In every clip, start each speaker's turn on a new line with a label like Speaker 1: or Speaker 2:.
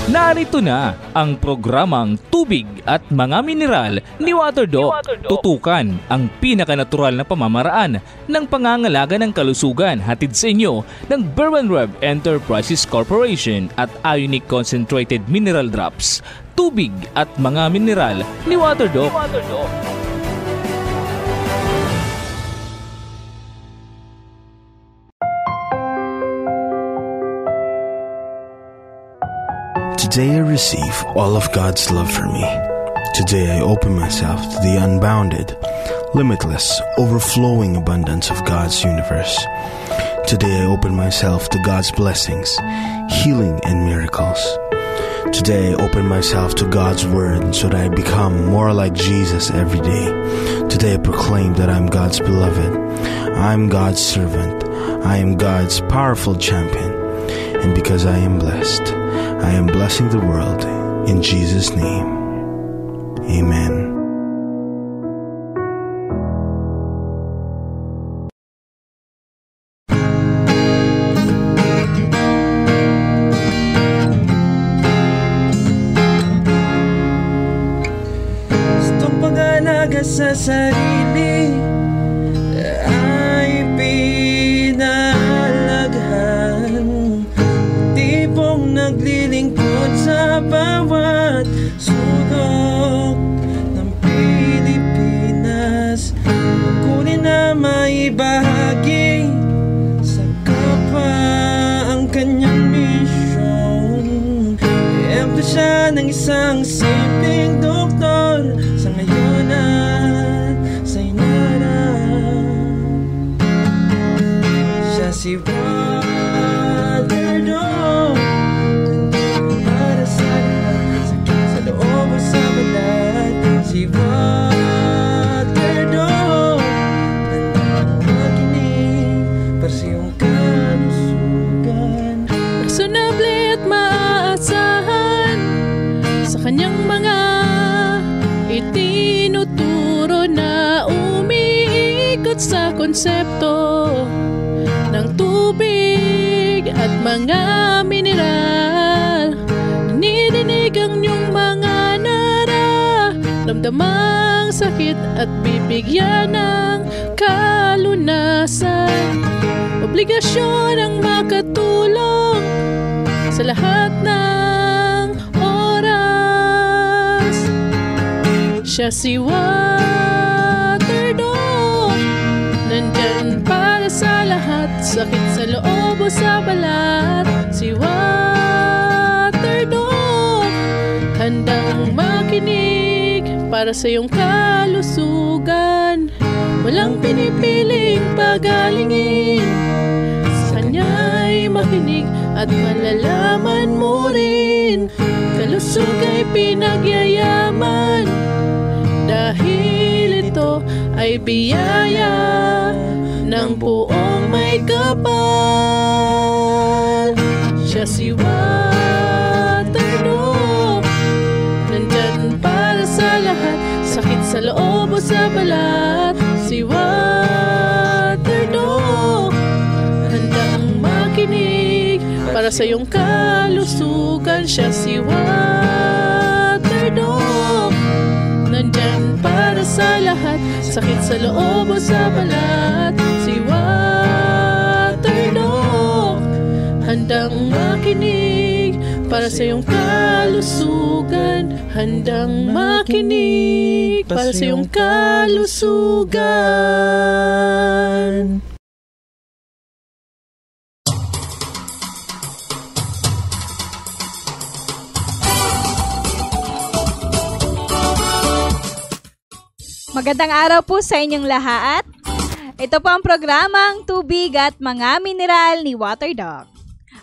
Speaker 1: Narito na ang programang Tubig at Mga Mineral ni WaterDoc. Tutukan ang pinakanatural na pamamaraan ng pangangalaga ng kalusugan hatid sa inyo ng Berman Rev Enterprises Corporation at Ionic Concentrated Mineral Drops. Tubig at Mga Mineral ni WaterDoc.
Speaker 2: Today I receive all of God's love for me. Today I open myself to the unbounded, limitless, overflowing abundance of God's universe. Today I open myself to God's blessings, healing, and miracles. Today I open myself to God's word so that I become more like Jesus every day. Today I proclaim that I'm God's beloved. I'm God's servant. I am God's powerful champion. And because I am blessed, I am blessing the world in Jesus' name. Amen.
Speaker 3: Gustong pag-alaga sa sarili ay pinalaghan. Tipong naglilingkod sa bawat sulok ng Pilipinas. Kunin na maibahagi sa kapwa ang kanyang misyon. Iyempo siya ng isang simpleng doktor sa ngayon at sa inaral. Siya si WaterDoc, para sa lahat, sakit sa loob o sa balat. Si WaterDoc, handang makinig para sa iyong kalusugan.
Speaker 4: Personable at maaasahan sa kanyang mga itinuturo na umiikot sa konsepto ng tubig at mga mineral. Dinidinig ang iyong mga nararamdamang sakit at bibigyan ng kalunasan. Obligasyon ang makatulong sa lahat ng oras. Siya si WaterDoc, nandyan para sa lahat, sakit sa loob o sa balat. Si WaterDoc, handang makinig para sa iyong kalusugan. Walang pinipiling pagalingin, sa kanya'y makinig at malalaman mo rin. Kalusog ay pinagyayaman, dahil ito ay biyaya ng buong may kapal. Siya si WaterDoc, nandyan para sa lahat, sakit sa loob o sa balat. Si WaterDoc, handang makinig para sa iyong kalusugan. Siya si WaterDoc, nandyan para sa lahat, sakit sa loob o sa balat. Si WaterDoc, handang makinig para sa iyong kalusugan. Handang makinig para sa iyong kalusugan.
Speaker 5: Magandang araw po sa inyong lahat. Ito po ang programang Tubig at Mga Mineral ni WaterDoc.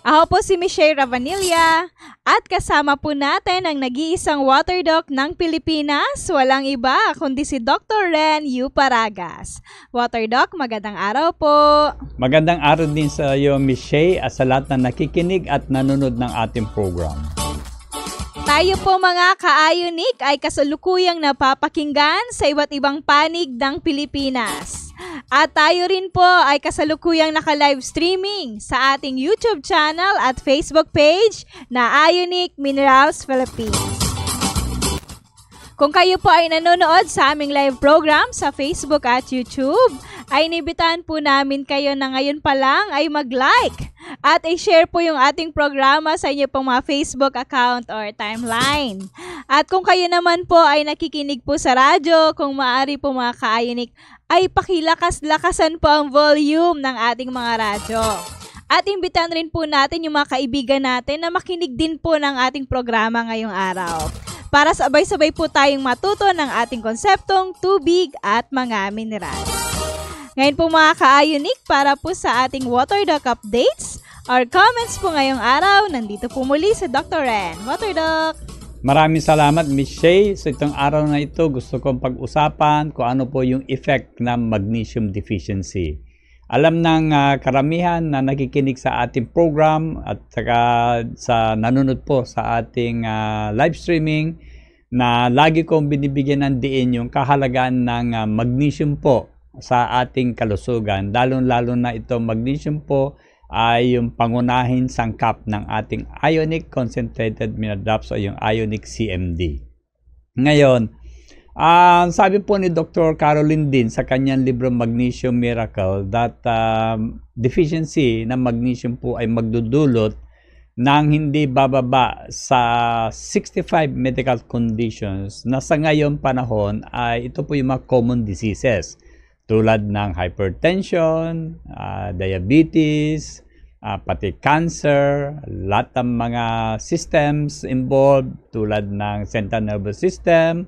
Speaker 5: Ako po si Michelle Ravanilla at kasama po natin ang nag-iisang WaterDoc ng Pilipinas, walang iba kundi si Dr. Ren U. Paragas. WaterDoc, magandang araw po.
Speaker 6: Magandang araw din sa iyo, Michelle, at sa lahat na nakikinig at nanonood ng ating program.
Speaker 5: Tayo po mga ka-Ionic ay kasalukuyang napapakinggan sa iba't ibang panig ng Pilipinas. At tayo rin po ay kasalukuyang naka-live streaming sa ating YouTube channel at Facebook page na Ionic Minerals Philippines. Kung kayo po ay nanonood sa aming live program sa Facebook at YouTube, ay inibitahan po namin kayo na ngayon pa lang ay mag-like at i-share po yung ating programa sa inyo pong mga Facebook account or timeline. At kung kayo naman po ay nakikinig po sa radyo, kung maaari po mga ka-Ionic, ay pakilakas-lakasan po ang volume ng ating mga radyo. At imbitahan rin po natin yung mga kaibigan natin na makinig din po ng ating programa ngayong araw. Para sabay-sabay po tayong matuto ng ating konseptong tubig at mga mineral. Ngayon po mga ka-Ionic, para po sa ating Water Doc updates or comments po ngayong araw, nandito po muli si Dr. Ren. Water Doc!
Speaker 6: Maraming salamat, Miss Shay. So itong araw na ito, gusto kong pag-usapan kung ano po yung effect ng magnesium deficiency. Alam ng karamihan na nakikinig sa ating program at saka sa nanonood po sa ating live streaming na lagi kong binibigyan ng diin yung kahalagaan ng magnesium po sa ating kalusugan. Lalo-lalo na ito magnesium po ay yung pangunahing sangkap ng ating Ionic Concentrated Mineral Drops o yung Ionic CMD. Ngayon, sabi po ni Dr. Caroline Din sa kanyang libro Magnesium Miracle that deficiency ng magnesium po ay magdudulot ng hindi bababa sa 65 medical conditions na sa ngayong panahon ay ito po yung mga common diseases tulad ng hypertension, diabetes, pati cancer, lahat ng mga systems involved tulad ng central nervous system,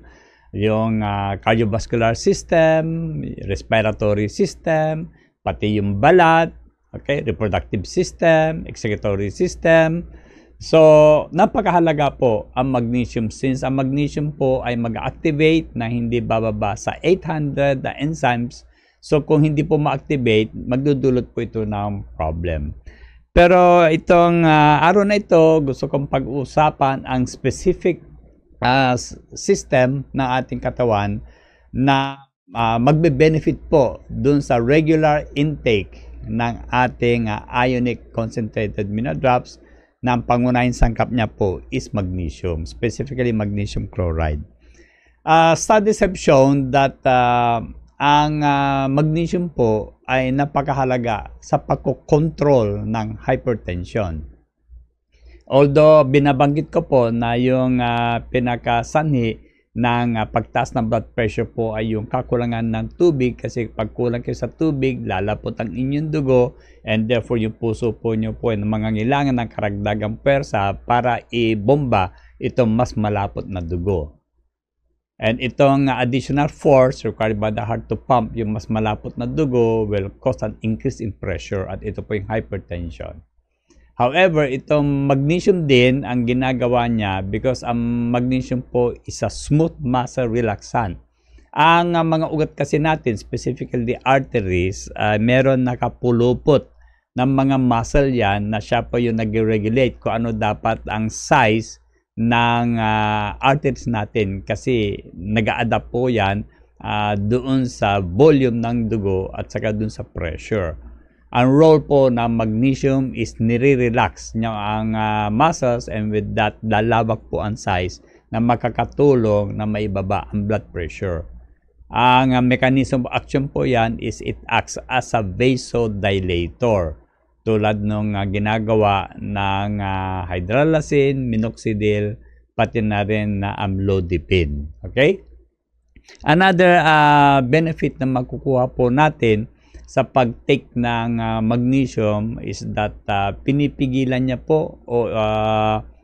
Speaker 6: yung cardiovascular system, respiratory system, pati yung balat, okay, reproductive system, excretory system. So, napakahalaga po ang magnesium since ang magnesium po ay mag-activate na hindi bababa sa 800 na enzymes. So, kung hindi po ma-activate, magdudulot po ito ng problem. Pero itong araw na ito, gusto kong pag-usapan ang specific system ng ating katawan na magbe-benefit po dun sa regular intake ng ating Ionic Concentrated Mineral Drops na ang pangunahing sangkap niya po is magnesium, specifically magnesium chloride. Studies have shown that ang magnesium po ay napakahalaga sa pagkokontrol ng hypertension. Although binabanggit ko po na yung pinakasanhi ng pagtaas ng blood pressure po ay yung kakulangan ng tubig kasi pag kulang kayo sa tubig, lalapot ang inyong dugo and therefore yung puso po nyo po ay mangangailangan ng karagdagang pwersa para ibomba itong mas malapot na dugo. And itong additional force required by the heart to pump yung mas malapot na dugo will cause an increase in pressure at ito po yung hypertension. However, itong magnesium din ang ginagawa niya because ang magnesium po is a smooth muscle relaxant. Ang mga ugat kasi natin, specifically the arteries, meron nakapulupot ng mga muscle yan na siya po yung nag-regulate kung ano dapat ang size ng arteries natin kasi nag-a-adapt po yan doon sa volume ng dugo at saka doon sa pressure. Ang role po ng magnesium is nire-relax niya ang muscles and with that lalabak po ang size na makakatulong na maibaba ang blood pressure. Ang mechanism of action po yan is it acts as a vasodilator tulad ng ginagawa ng hydralazine, minoxidil, pati na rin na amlodipine. Okay? Another benefit na makukuha po natin sa pag-take ng magnesium is that pinipigilan niya po o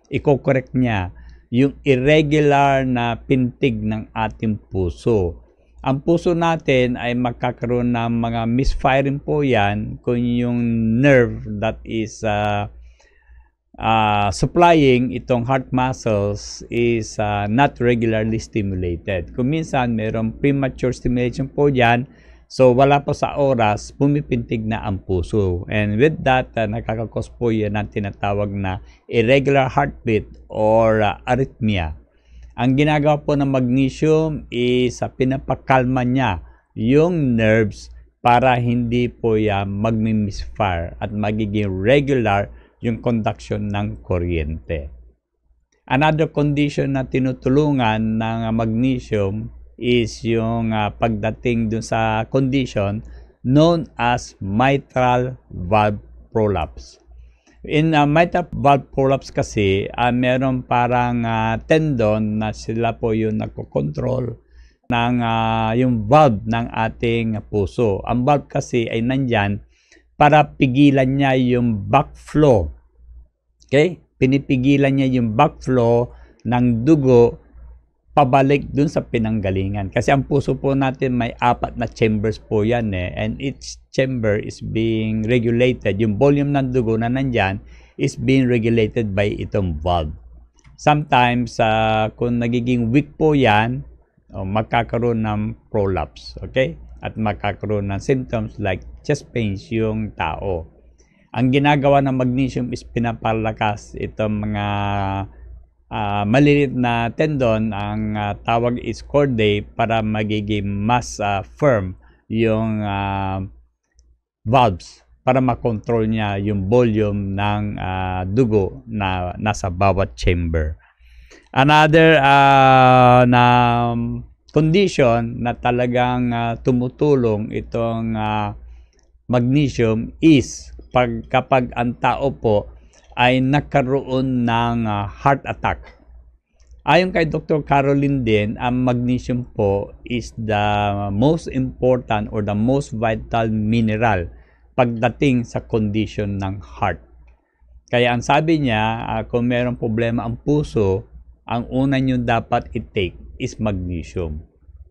Speaker 6: i-correct niya yung irregular na pintig ng ating puso. Ang puso natin ay magkakaroon ng mga misfiring po yan kung yung nerve that is supplying itong heart muscles is not regularly stimulated. Kung minsan mayroong premature stimulation po yan, so wala po sa oras, pumipintig na ang puso. And with that, nakakakos po yan ang tinatawag na irregular heartbeat or arrhythmia. Ang ginagawa po ng magnesium is pinapakalma niya yung nerves para hindi po yan magmi-misfire at magiging regular yung conduction ng kuryente. Another condition na tinutulungan ng magnesium is yung pagdating dun sa condition known as mitral valve prolapse. In mitral valve prolapse kasi, meron parang tendon na sila po yung nagko-control ng yung valve ng ating puso. Ang valve kasi ay nandyan para pigilan niya yung backflow. Okay? Pinipigilan niya yung backflow ng dugo pabalik dun sa pinanggalingan. Kasi ang puso po natin may 4 na chambers po yan and each chamber is being regulated. Yung volume ng dugo na nandyan is being regulated by itong valve. Sometimes, kung nagiging weak po yan, magkakaroon ng prolapse. Okay? At magkakaroon ng symptoms like chest pains yung tao. Ang ginagawa ng magnesium is pinapalakas itong mga maliliit na tendon. Ang tawag is chordae para magiging mas firm yung valves para makontrol niya yung volume ng dugo na nasa bawat chamber. Another na condition na talagang tumutulong itong magnesium is kapag ang tao po ay nagkaroon ng heart attack. Ayon kay Dr. Caroline din, ang magnesium po is the most important or the most vital mineral pagdating sa condition ng heart. Kaya ang sabi niya, kung mayroong problema ang puso, ang una nyo dapat i-take is magnesium.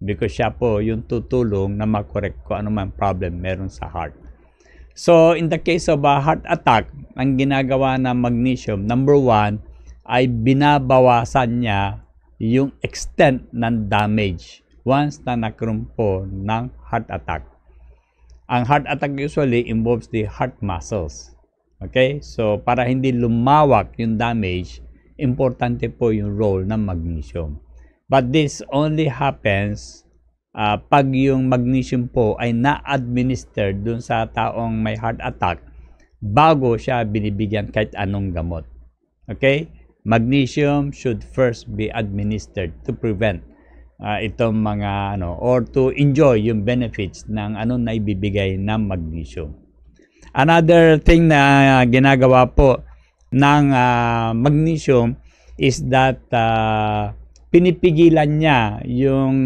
Speaker 6: Because siya po yung tutulong na makorek kung ano man problem meron sa heart. So, in the case of a heart attack, ang ginagawa ng magnesium, number 1, ay binabawasan niya yung extent ng damage once na nagkaroon po ng heart attack. Ang heart attack usually involves the heart muscles. Okay? So, para hindi lumawak yung damage, importante po yung role ng magnesium. But this only happens pag yung magnesium po ay na-administer dun sa taong may heart attack bago siya binibigyan kahit anong gamot. Okay? Magnesium should first be administered to prevent itong mga or to enjoy yung benefits ng na ibibigay ng magnesium. Another thing na ginagawa po ng magnesium is that pinipigilan niya yung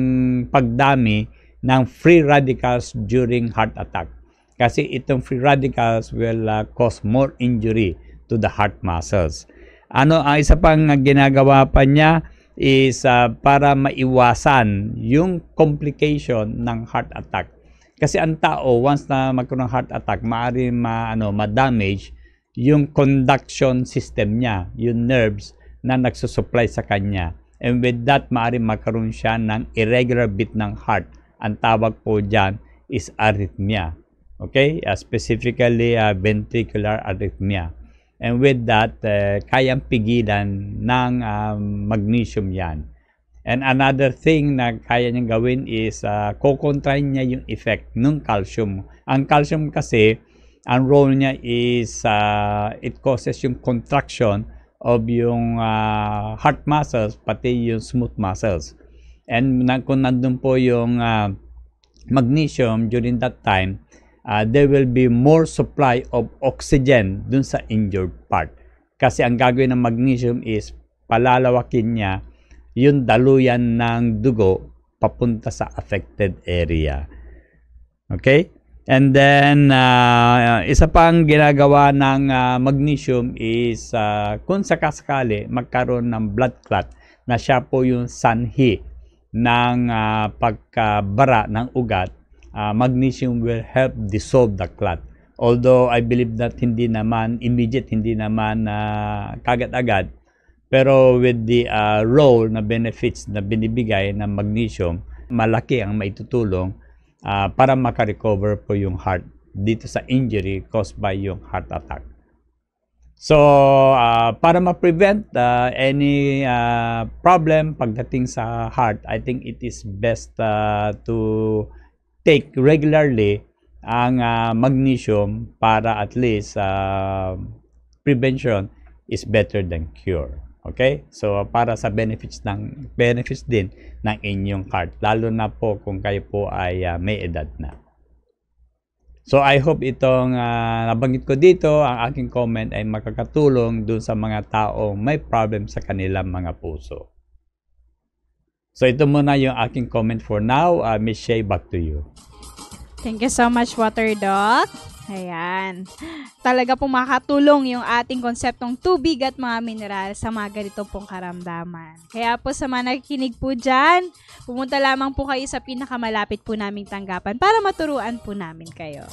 Speaker 6: pagdami ng free radicals during heart attack. Kasi itong free radicals will cause more injury to the heart muscles. Ang isa pang ginagawa pa niya is para maiwasan yung complication ng heart attack. Kasi ang tao, once na magkaroon ng heart attack, maaari ma-damage yung conduction system niya, yung nerves na nagsusupply sa kanya. And with that, maaari magkaroon siya ng irregular beat ng heart. Ang tawag po dyan is arrhythmia. Okay? Specifically, ventricular arrhythmia. And with that, kayang pigilan ng magnesium yan. And another thing na kaya niyang gawin is kukontrain niya yung effect ng calcium. Ang calcium kasi, ang role niya is it causes yung contraction of yung heart muscles, pati yung smooth muscles. And kung nandun po yung magnesium during that time, there will be more supply of oxygen dun sa injured part. Kasi ang gagawin ng magnesium is palalawakin niya yung daluyan ng dugo papunta sa affected area. Okay? And then, isa pang ginagawa ng magnesium is kung sakasakali magkaroon ng blood clot na siya po yung sanhi ng pagkabara ng ugat, magnesium will help dissolve the clot. Although I believe that hindi naman immediate, hindi naman kagad-agad, pero with the role na benefits na binibigay ng magnesium, malaki ang maitutulong para makarecover po yung heart dito sa injury caused by yung heart attack. So, para ma-prevent any problem pagdating sa heart, I think it is best to take regularly ang magnesium para at least prevention is better than cure. Okay? So para sa benefits din ng inyong heart, lalo na po kung kayo po ay may edad na. So I hope itong nabanggit ko dito, ang aking comment ay makakatulong dun sa mga taong may problem sa kanilang mga puso. So ito muna yung aking comment for now. Miss Shay, back to you.
Speaker 5: Thank you so much, Water Doc. Ayan. Talaga pong makatulong yung ating konseptong tubig at mga mineral sa mga ganito pong karamdaman. Kaya po sa mga nakikinig po dyan, pumunta lamang po kayo sa pinakamalapit po naming tanggapan para maturuan po namin kayo.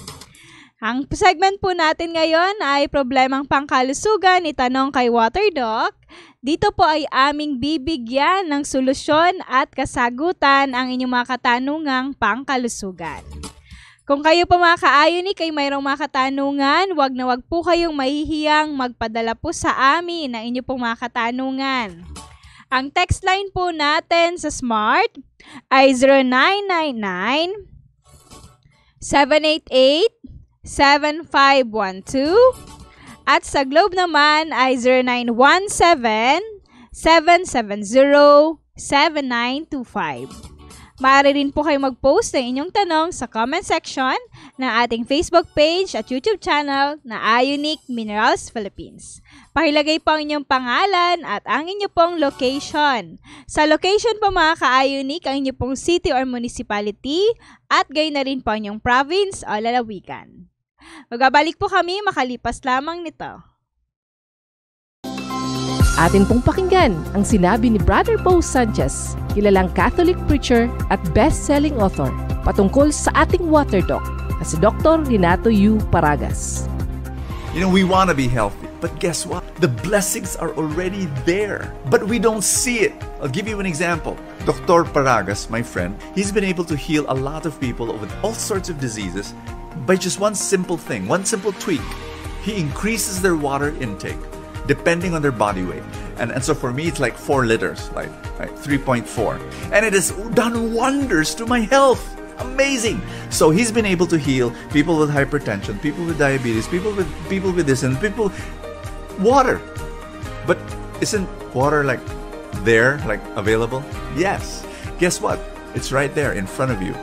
Speaker 5: Ang segment po natin ngayon ay problemang pangkalusugan, itanong kay Water Doc. Dito po ay aming bibigyan ng solusyon at kasagutan ang inyong mga katanungang pangkalusugan. Kung kayo po mga ka-Ionic ay mayroong mga katanungan, wag na wag po kayong mahihiyang magpadala po sa amin ng inyong pong mga katanungan. Ang text line po natin sa Smart ay 0999 788 7512 at sa Globe naman ay 0917-770-7925. Maaari rin po kayo mag-post ng inyong tanong sa comment section ng ating Facebook page at YouTube channel na Ionic Minerals Philippines. Pakilagay po ang inyong pangalan at ang inyong pong location. Sa location po mga ka-Ionic, ang inyong pong city or municipality at gayon na rin po ang inyong province o lalawigan. Magbabalik po kami makalipas lamang nito.
Speaker 7: Atin pong pakinggan ang sinabi ni Brother Bo Sanchez, kilalang Catholic preacher at best-selling author, patungkol sa ating Water Doc na si Dr. Renato U. Paragas.
Speaker 8: You know, we want to be healthy, but guess what? The blessings are already there, but we don't see it. I'll give you an example. Dr. Paragas, my friend, he's been able to heal a lot of people with all sorts of diseases by just one simple thing, one simple tweak. He increases their water intake depending on their body weight. And so for me, it's like 4 liters, like 3.4. And it has done wonders to my health. Amazing. So he's been able to heal people with hypertension, people with diabetes, people with this and people water. But isn't water like there, like available? Yes. Guess what? It's right there in front of you,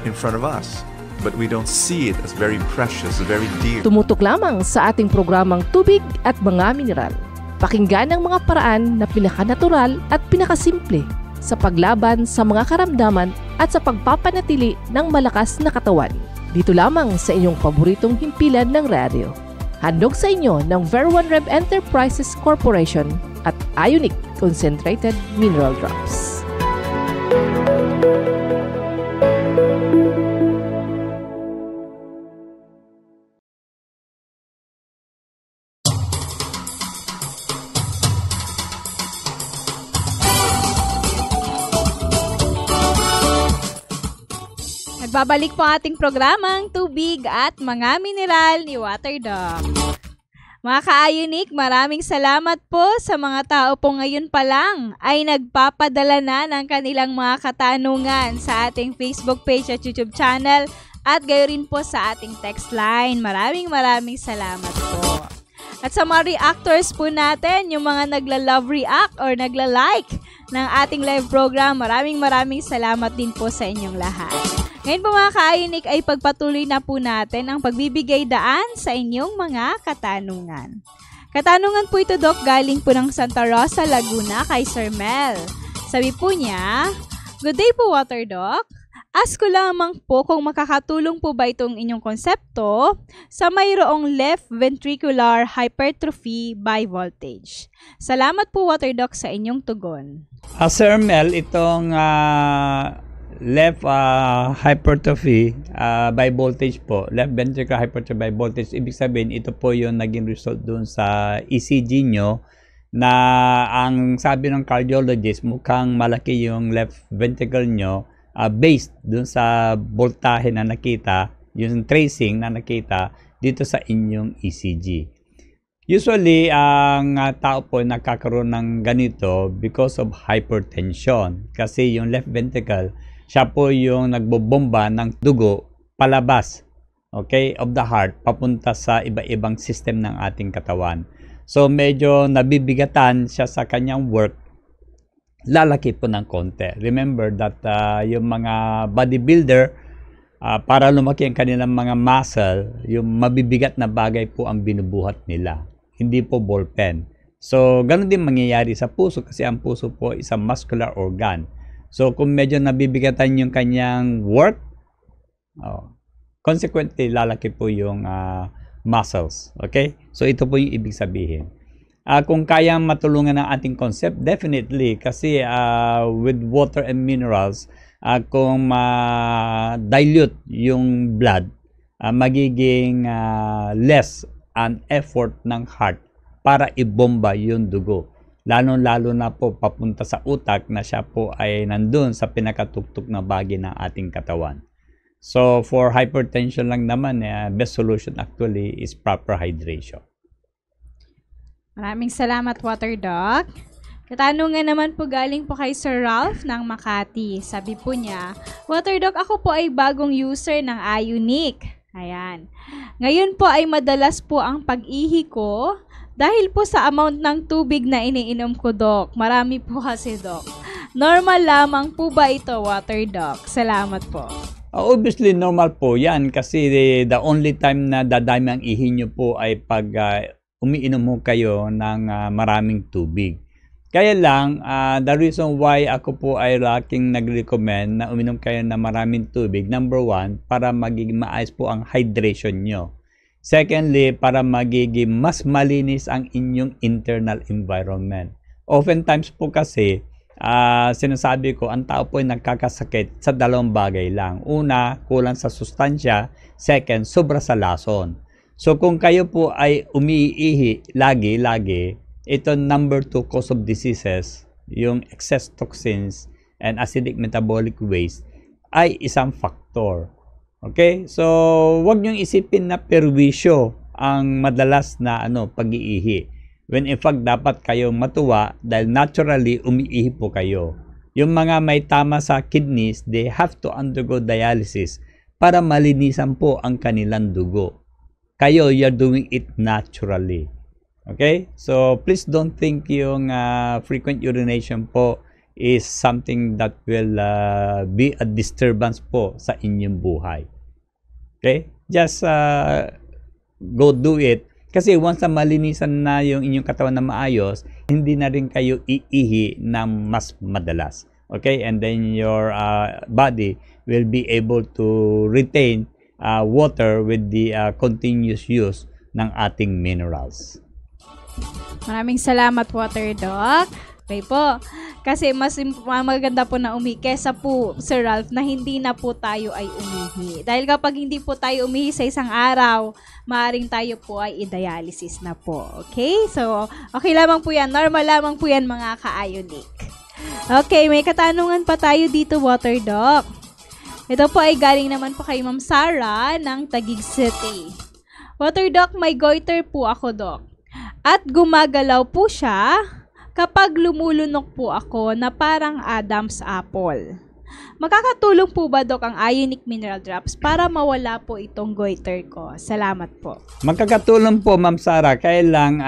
Speaker 8: in front of us. But we don't see it as very precious, very dear.
Speaker 7: Tumutok lamang sa ating programang Tubig at Mga Mineral. Pakinggan ang mga paraan na pinakanatural at pinakasimple sa paglaban sa mga karamdaman at sa pagpapanatili ng malakas na katawan. Dito lamang sa inyong paboritong himpilan ng radyo. Handog sa inyo ng Ver1 Rev Enterprises Corporation at Ionic Concentrated Mineral Drops.
Speaker 5: Babalik po ating programang Tubig at Mga Mineral ni Water Doc. Mga ka-Ionic, maraming salamat po sa mga tao po ngayon pa lang ay nagpapadala na ng kanilang mga katanungan sa ating Facebook page at YouTube channel at gayon rin po sa ating text line. Maraming salamat po. At sa mga reactors po natin, yung mga nagla-love react or nagla-like ng ating live program, maraming salamat din po sa inyong lahat. Ngayon po mga ka-Ionic ay pagpatuloy na po natin ang pagbibigay daan sa inyong mga katanungan. Katanungan po ito, Doc, galing po ng Santa Rosa, Laguna kay Sir Mel. Sabi po niya, "Good day po, Water Doc. Ask ko lamang po kung makakatulong po ba itong inyong konsepto sa mayroong left ventricular hypertrophy by voltage. Salamat po, Water Doc, sa inyong tugon."
Speaker 6: Sir Mel, itong left hypertrophy by voltage po, left ventricular hypertrophy by voltage, ibig sabihin ito po yung naging result dun sa ECG nyo na ang sabi ng cardiologist mukhang malaki yung left ventricle nyo based dun sa voltahe na nakita, yung tracing na nakita dito sa inyong ECG. Usually, ang tao po nagkakaroon ng ganito because of hypertension. Kasi yung left ventricle, siya po yung nagbobomba ng dugo palabas okay, of the heart papunta sa iba-ibang system ng ating katawan. So medyo nabibigatan siya sa kanyang work, lalaki po ng konti. Remember that yung mga bodybuilder, para lumaki ang kanilang mga muscle, yung mabibigat na bagay po ang binubuhat nila, hindi po ballpen. So ganun din mangyayari sa puso kasi ang puso po is a muscular organ. So kung medyo nabibigatan yung kanyang work, consequently lalaki po yung muscles. Okay? So ito po yung ibig sabihin. Kung kaya matulungan ng ating concept, definitely, kasi with water and minerals, kung dilute yung blood, magiging less an effort ng heart para ibomba yung dugo. Lalo-lalo na po papunta sa utak na siya po ay nandun sa pinakatuktok na bahagi ng ating katawan. So for hypertension lang naman, best solution actually is proper hydration.
Speaker 5: Maraming salamat, Water Doc. Katanungan naman po galing po kay Sir Ralph ng Makati. Sabi po niya, Water Doc, ako po ay bagong user ng Ionic. Ayan. Ngayon po ay madalas po ang pag-ihi ko dahil po sa amount ng tubig na iniinom ko, Doc. Marami po kasi, Doc. Normal lamang po ba ito, Water Doc? Salamat po.
Speaker 6: Obviously, normal po yan kasi the only time na dadami ang ihi nyo po ay pag umiinom mo kayo ng maraming tubig. Kaya lang, the reason why ako po ay laking nag-recommend na uminom kayo ng maraming tubig, number one, para magiging maayos po ang hydration nyo. Secondly, para magiging mas malinis ang inyong internal environment. Oftentimes po kasi, sinasabi ko, ang tao po ay nagkakasakit sa dalawang bagay lang. Una, kulang sa sustansya. Second, sobra sa lason. So kung kayo po ay umiihi lagi, ito number 2 cause of diseases, yung excess toxins and acidic metabolic waste ay isang factor. Okay? So wag niyong isipin na perwisyo ang madalas na pag-iihi. When in fact, dapat kayong matuwa dahil naturally umiihi po kayo. Yung mga may tama sa kidneys, they have to undergo dialysis para malinisan po ang kanilang dugo. Kayo, you're doing it naturally. Okay? So, please don't think yung frequent urination po is something that will be a disturbance po sa inyong buhay. Okay? Just go do it. Kasi once na malinisan na yung inyong katawan na maayos, hindi na rin kayo iihi na mas madalas. Okay? And then your body will be able to retain water with the continuous use ng ating minerals.
Speaker 5: Maraming salamat, Water Doc. Okay po. Kasi mas maganda po na kesa po, Sir Ralph, na hindi na po tayo ay umihi. Dahil kapag hindi po tayo umihi sa isang araw, maaaring tayo po ay i-dialysis na po. Okay? So, okay lamang po yan. Normal lamang po yan, mga ka-Ionic. Okay, may katanungan pa tayo dito, Water Doc. Ito po ay galing naman po kay Ma'am Sarah ng Taguig City. Water Doc, may goiter po ako, Doc. At gumagalaw po siya kapag lumulunok po ako na parang Adam's apple. Makakatulong po ba, Doc, ang Ionic Mineral Drops para mawala po itong goiter ko? Salamat po.
Speaker 6: Magkakatulong po, Ma'am Sarah. Kaya lang,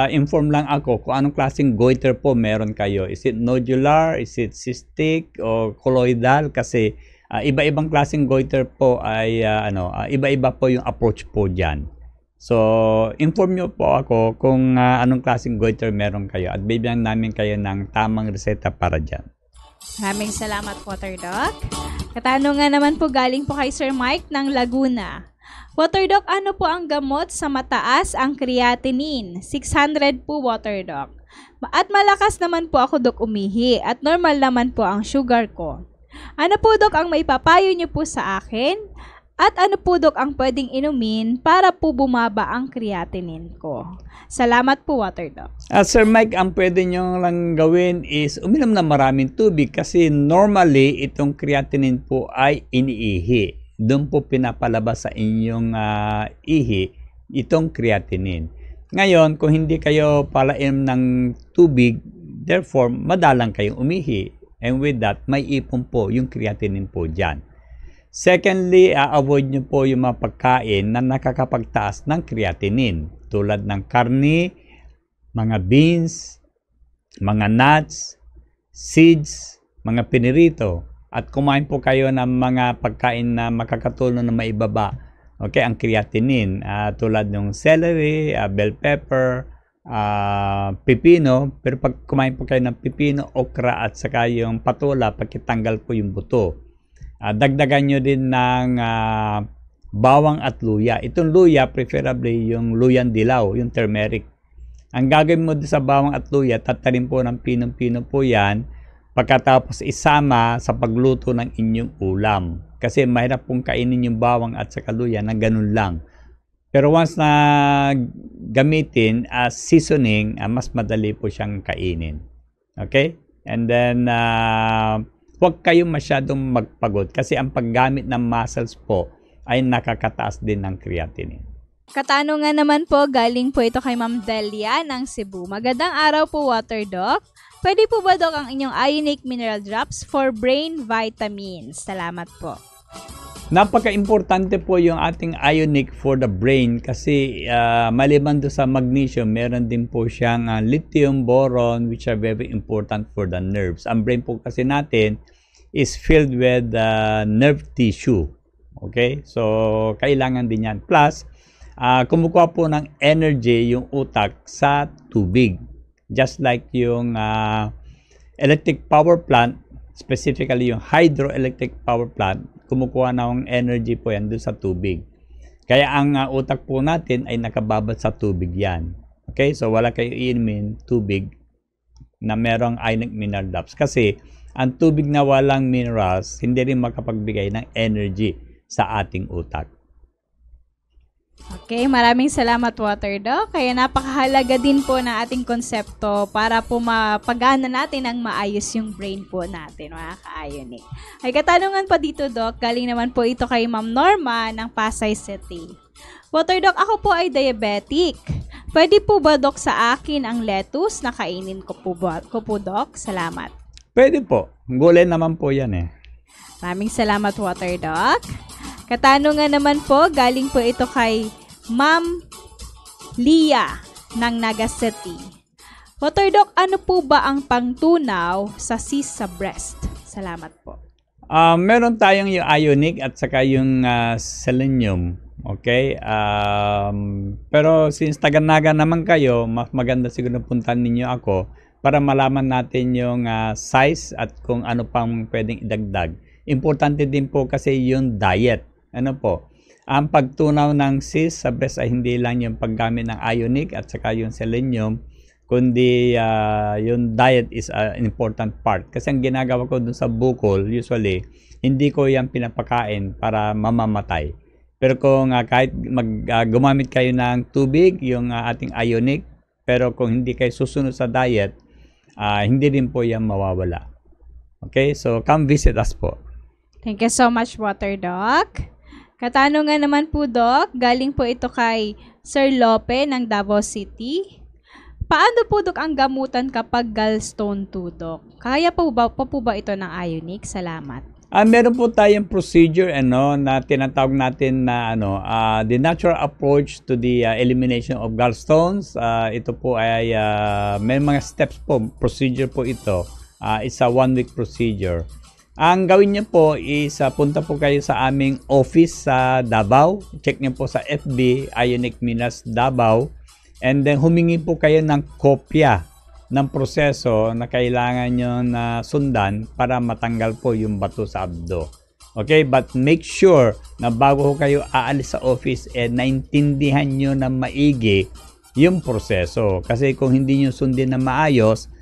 Speaker 6: inform lang ako kung anong klaseng goiter po meron kayo. Is it nodular? Is it cystic? O colloidal? Kasi iba-ibang klaseng goiter po ay iba-iba po yung approach po dyan. So, inform nyo po ako kung anong klaseng goiter meron kayo at bibigyan namin kayo ng tamang reseta para dyan.
Speaker 5: Maraming salamat, Water Doc. Katanungan naman po galing po kay Sir Mike ng Laguna. Water Doc, ano po ang gamot sa mataas ang creatinine? 600 po, Water Doc. At malakas naman po ako, Doc, umihi at normal naman po ang sugar ko. Ano po, Doc, ang maipapayo niyo po sa akin? At ano po, Doc, ang pwedeng inumin para po bumaba ang creatinine ko? Salamat po, Water Doc.
Speaker 6: Sir Mike, ang pwede nyo lang gawin is uminom na maraming tubig kasi normally itong creatinine po ay iniihi. Doon po pinapalabas sa inyong ihi itong creatinine. Ngayon, kung hindi kayo palainom ng tubig, therefore, madalang kayong umihi. And with that, may ipon po yung creatinine po dyan. Secondly, avoid nyo po yung mga pagkain na nakakapagtaas ng creatinine tulad ng karni, mga beans, mga nuts, seeds, mga pinirito. At kumain po kayo ng mga pagkain na makakatulong na maibaba ang creatinine tulad ng celery, bell pepper, pipino. Pero pag kumain po kayo ng pipino, okra at saka yung patola, pagkitanggal po yung buto. Dagdagan nyo din ng bawang at luya. Itong luya, preferably yung luyang dilaw, yung turmeric. Ang gagawin mo sa bawang at luya, tatanim po ng pinong-pino po yan, pagkatapos isama sa pagluto ng inyong ulam. Kasi mahirap pong kainin yung bawang at saka luya na ganun lang. Pero once na gamitin as seasoning, mas madali po siyang kainin. Okay? And then, huwag kayong masyadong magpagod kasi ang paggamit ng muscles po ay nakakataas din ng creatinine.
Speaker 5: Katanungan naman po, galing po ito kay Ma'am Delia ng Cebu. Magandang araw po, Water Doc. Pwede po ba, Doc, ang inyong Ionic Mineral Drops for brain vitamins? Salamat po.
Speaker 6: Napaka-importante po yung ating Ionic for the brain kasi maliban doon sa magnesium, meron din po siyang lithium, boron, which are very important for the nerves. Ang brain po kasi natin is filled with nerve tissue. Okay? So, kailangan din yan. Plus, kumukuha po ng energy yung utak sa tubig. Just like yung electric power plant, specifically yung hydroelectric power plant, kumukuha ng energy po yan doon sa tubig. Kaya ang utak po natin ay nakababad sa tubig yan. Okay? So, wala kayo iinumin tubig na merong ionic mineral drops. Kasi, ang tubig na walang minerals, hindi rin makapagbigay ng energy sa ating utak.
Speaker 5: Okay, maraming salamat, Water Doc. Kaya napakahalaga din po ng ating konsepto para po mapagana natin ang maayos yung brain po natin, mga ka-Ionic. Ay katanungan pa dito, Doc. Galing naman po ito kay Ma'am Norma ng Pasay City. Water Doc, ako po ay diabetic. Pwede po ba, Doc, sa akin ang lettuce na kainin ko po, Doc? Salamat.
Speaker 6: Pwede po. Gulay naman po yan eh.
Speaker 5: Maraming salamat, Water Doc. Katanungan naman po, galing po ito kay Ma'am Lia ng Naga City. Water Doc, ano po ba ang pangtunaw sa cyst sa breast? Salamat po.
Speaker 6: Meron tayong yung ionic at saka yung selenium. Okay? Pero since taga-Naga naman kayo, mas maganda siguro puntahan ninyo ako para malaman natin yung size at kung ano pang pwedeng idagdag. Importante din po kasi yung diet. Ano po? Ang pagtunaw ng cyst sa breast ay hindi lang yung paggamit ng ionic at saka yung selenium, kundi yung diet is an important part. Kasi ang ginagawa ko dun sa bukol, usually, hindi ko yan pinapakain para mamamatay. Pero kung kahit gumamit kayo ng tubig, yung ating ionic, pero kung hindi kayo susunod sa diet, hindi rin po yan mawawala. Okay? So, come visit us po.
Speaker 5: Thank you so much, Water Doc. Katanungan naman po, Doc, galing po ito kay Sir Lope ng Davao City. Paano po, Doc, ang gamutan kapag gallstone 2, Doc? Kaya po ba ito ng ionic? Salamat.
Speaker 6: Meron po tayong procedure na tinatawag natin na the natural approach to the elimination of gallstones. Ito po ay may mga steps po, procedure po ito. It's a 1-week procedure. Ang gawin niyo po is punta po kayo sa aming office sa Davao. Check niyo po sa FB, Ionic Minas Davao. And then humingi po kayo ng kopya ng proseso na kailangan nyo na sundan para matanggal po yung bato sa abdo. Okay? But make sure na bago kayo aalis sa office, naintindihan nyo na maigi yung proseso. Kasi kung hindi nyo sundin na maayos,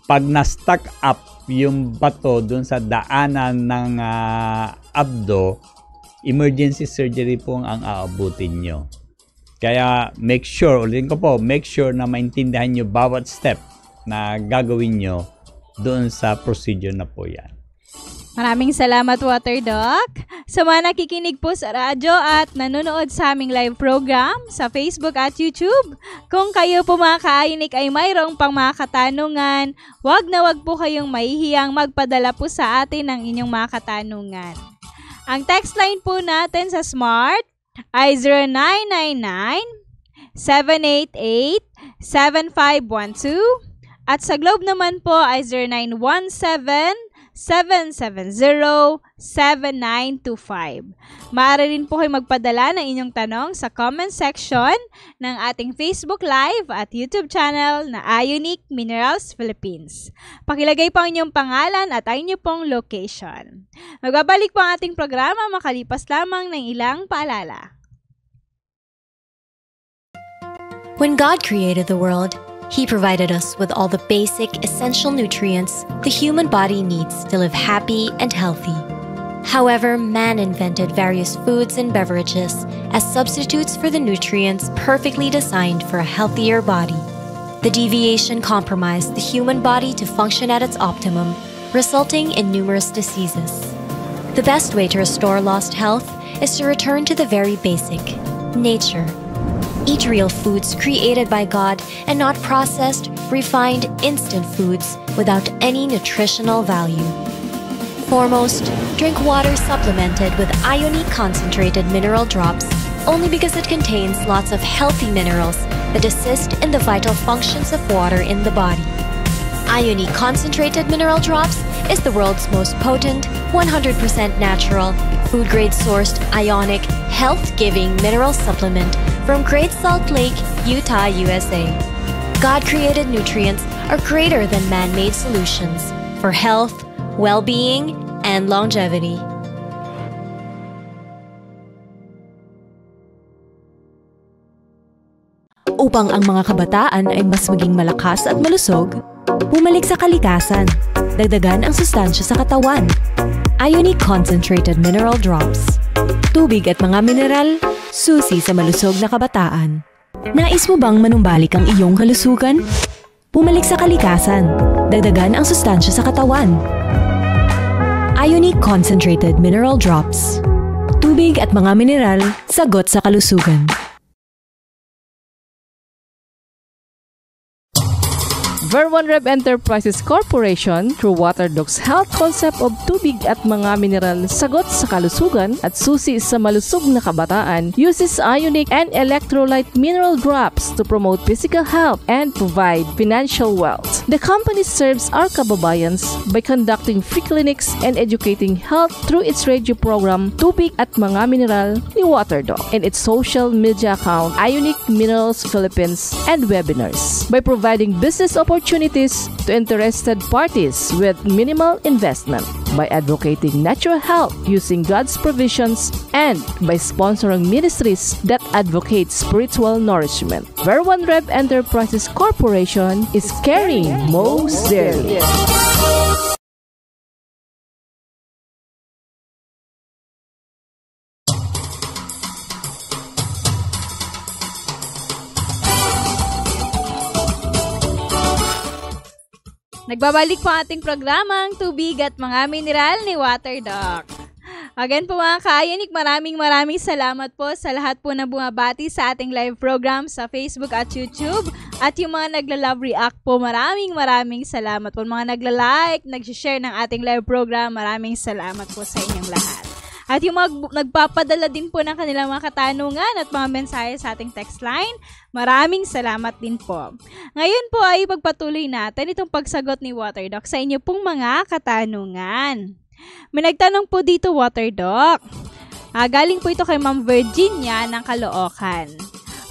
Speaker 6: pag na-stuck up yung bato dun sa daanan ng abdo, emergency surgery po ang aabutin nyo. Kaya make sure, ulitin ko po, make sure na maintindihan nyo bawat step na gagawin nyo doon sa procedure na po yan.
Speaker 5: Maraming salamat, Water Doc. Sa mga nakikinig po sa radyo at nanonood sa aming live program sa Facebook at YouTube, kung kayo po mga ka-Ionic ay mayroong pang mga katanungan, wag na wag po kayong mahihiyang magpadala po sa atin ng inyong mga katanungan. Ang text line po natin sa Smart ay 0999-788-7512 at sa Globe naman po ay 0917-770-7925. Maaari rin po kayo magpadala ng inyong tanong sa comment section ng ating Facebook Live at YouTube channel na Ionic Minerals Philippines. Pakilagay po ang inyong pangalan at ang inyong pong location. Magbabalik po ang ating programa makalipas lamang ng ilang paalala.
Speaker 9: When God created the world, He provided us with all the basic, essential nutrients the human body needs to live happy and healthy. However, man invented various foods and beverages as substitutes for the nutrients perfectly designed for a healthier body. The deviation compromised the human body to function at its optimum, resulting in numerous diseases. The best way to restore lost health is to return to the very basic, nature. Eat real foods created by God and not processed, refined, instant foods without any nutritional value. Foremost, drink water supplemented with Ionic concentrated mineral drops only because it contains lots of healthy minerals that assist in the vital functions of water in the body. Ionic concentrated mineral drops is the world's most potent, 100% natural, food-grade sourced Ionic, health-giving mineral supplement from Great Salt Lake, Utah, USA. God-created nutrients are greater than man-made solutions for health, well-being, and longevity.
Speaker 10: Upang ang mga kabataan ay mas maging malakas at malusog, bumalik sa kalikasan, dagdagan ang sustansya sa katawan. Ionic Concentrated Mineral Drops. Tubig at mga mineral, susi sa malusog na kabataan. Nais mo bang manumbalik ang iyong kalusugan? Bumalik sa kalikasan, dagdagan ang sustansya sa katawan. Ionic Concentrated Mineral Drops. Tubig at mga mineral, sagot sa kalusugan.
Speaker 7: Ver1 Rev Enterprises Corporation through Waterdock's health concept of tubig at mga mineral sagot sa kalusugan at susi sa malusog na kabataan uses ionic and electrolyte mineral drops to promote physical health and provide financial wealth. The company serves our kababayans by conducting free clinics and educating health through its radio program Tubig at Mga Mineral ni Waterdock and its social media account Ionic Minerals Philippines and webinars by providing business opportunities to interested parties with minimal investment, by advocating natural health using God's provisions, and by sponsoring ministries that advocate spiritual nourishment. Ver1 Rev Enterprises Corporation is caring most dearly.
Speaker 5: Nagbabalik po ang ating programang Tubig at Mga Mineral ni Waterdock. Again po mga ka-Ionic, maraming salamat po sa lahat po na bumabati sa ating live program sa Facebook at YouTube. At yung mga nagla-love react po, maraming salamat po. Mga nagla-like, nag-share ng ating live program, maraming salamat po sa inyong lahat. At yung mga nagpapadala din po ng kanilang mga katanungan at mga mensahe sa ating text line, maraming salamat din po. Ngayon po ay ipagpatuloy natin itong pagsagot ni Waterdock sa inyo pong mga katanungan. May nagtanong po dito, Waterdock. Galing po ito kay Ma'am Virginia ng Caloocan.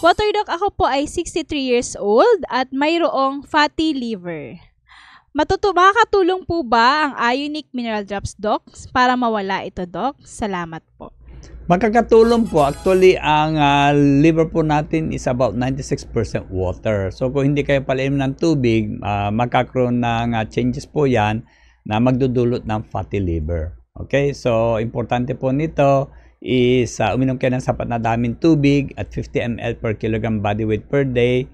Speaker 5: Waterdock, ako po ay 63 years old at mayroong fatty liver. Makakatulong po ba ang Ionic Mineral Drops, Doc, para mawala ito, Doc? Salamat po.
Speaker 6: Makakatulong po. Actually, ang liver po natin is about 96% water. So, kung hindi kayo palainom ng tubig, magkakaroon ng changes po yan na magdudulot ng fatty liver. Okay? So, importante po nito is uminom kayo ng sapat na daming tubig at 50 ml per kilogram body weight per day.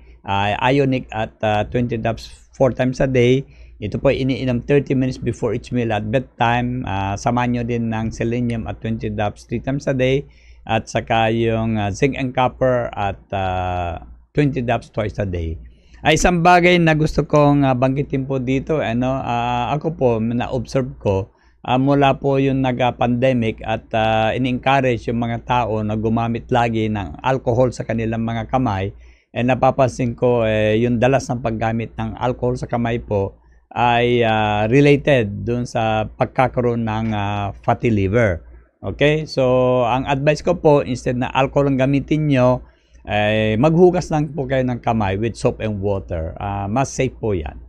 Speaker 6: Ionic at 20 drops 4 times a day. Ito po iniinom 30 minutes before each meal at bedtime. Samahan nyo din ng selenium at 20 drops 3 times a day. At saka yung zinc and copper at 20 drops twice a day. Isang bagay na gusto kong banggitin po dito, ako po, na-observe ko, mula po yung nag-pandemic at in-encourage yung mga tao na gumamit lagi ng alcohol sa kanilang mga kamay. And napapansin ko yung dalas ng paggamit ng alcohol sa kamay po ay related dun sa pagkakaroon ng fatty liver. Okay? So, ang advice ko po, instead na alcohol ang gamitin nyo, maghugas lang po kayo ng kamay with soap and water. Mas safe po yan.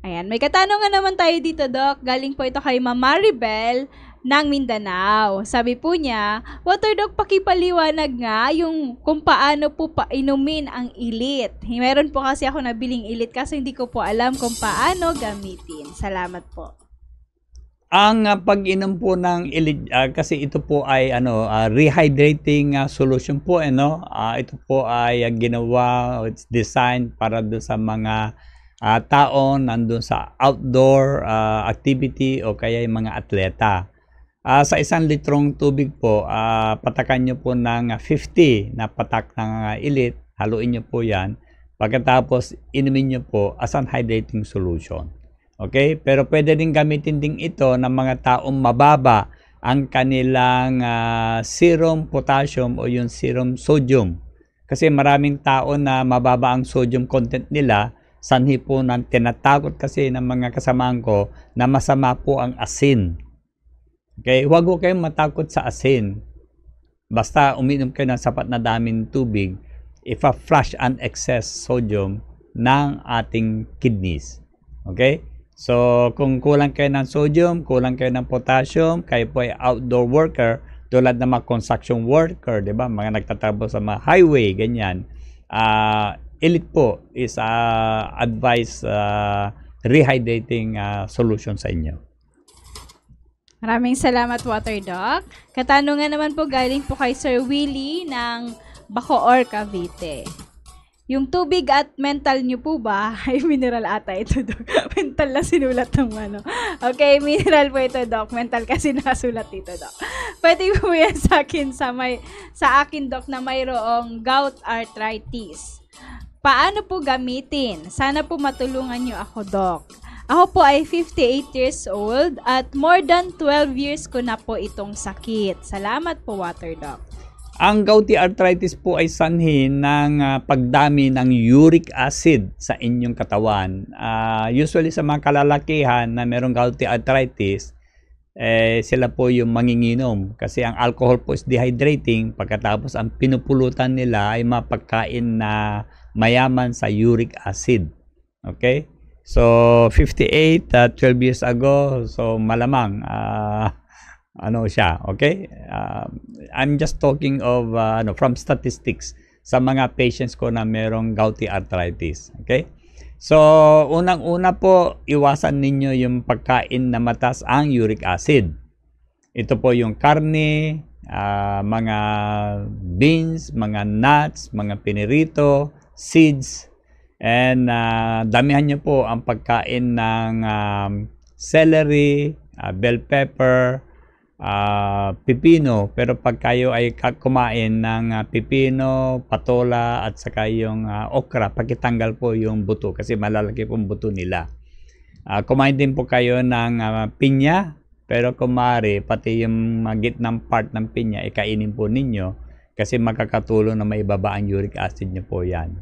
Speaker 5: Ayan, may katanungan naman tayo dito, Doc. Galing po ito kay Ma'am Maribel ng Mindanao. Sabi po niya, Water Doc, pakipaliwanag nga yung kung paano po painumin ang ilit. Meron po kasi ako nabiling ilit kasi hindi ko po alam kung paano gamitin. Salamat po.
Speaker 6: Ang pag-inom po ng ilit, kasi ito po ay rehydrating solution po. Ito po ay ginawa, it's designed para doon sa mga tao nandun sa outdoor activity o kaya yung mga atleta. Sa 1 litrong tubig po, patakan nyo po ng 50 na patak ng ilit, haluin nyo po yan. Pagkatapos, inumin nyo po as an hydrating solution. Okay? Pero pwede din gamitin din ito ng mga taong mababa ang kanilang serum potassium o yung serum sodium. Kasi maraming tao na mababa ang sodium content nila, sanhi po ng tinatakot kasi ng mga kasamaan ko na masama po ang asin. Okay? Huwag ko kayong matakot sa asin. Basta uminom kayo ng sapat na daming tubig, ipa-flush ang excess sodium ng ating kidneys. Okay? So, kung kulang kayo ng sodium, kulang kayo ng potassium, kayo po ay outdoor worker, tulad ng mga construction worker, di ba? Mga nagtatrabaho sa mga highway, ganyan. Elite po is advice rehydrating solution sa inyo.
Speaker 5: Maraming salamat, Water Doc. Katanungan naman po galing po kay Sir Willie ng Bacoor, Cavite. Yung tubig at mental nyo po ba? Ay, mineral ata ito, Doc. Mental na sinulat ng Okay, mineral po ito, Doc. Mental kasi nakasulat dito, Doc. Pwede po yan sa akin, sa akin, Doc, na mayroong gout arthritis. Paano po gamitin? Sana po matulungan nyo ako, Doc. Ako po ay 58 years old at more than 12 years ko na po itong sakit. Salamat po, Water Doc.
Speaker 6: Ang gouty arthritis po ay sanhi ng pagdami ng uric acid sa inyong katawan. Usually sa mga kalalakihan na merong gouty arthritis, sila po yung manginginom. Kasi ang alcohol po is dehydrating. Pagkatapos ang pinupulutan nila ay mapagkain na mayaman sa uric acid. Okay? So, 58, 12 years ago, so malamang, siya, okay? I'm just talking of, from statistics sa mga patients ko na merong gouty arthritis, okay? So, unang-una po, iwasan ninyo yung pagkain na mataas ang uric acid. Ito po yung karne, mga beans, mga nuts, mga pinirito, seeds, and damihan nyo po ang pagkain ng celery, bell pepper, pipino. Pero pag kayo ay kumain ng pipino, patola, at saka yung okra, pakitanggal po yung buto kasi malalaki pong buto nila. Kumain din po kayo ng pinya, pero kumari, pati yung gitnang part ng pinya, ikainin po ninyo kasi makakatulong na maibaba ang uric acid nyo po yan.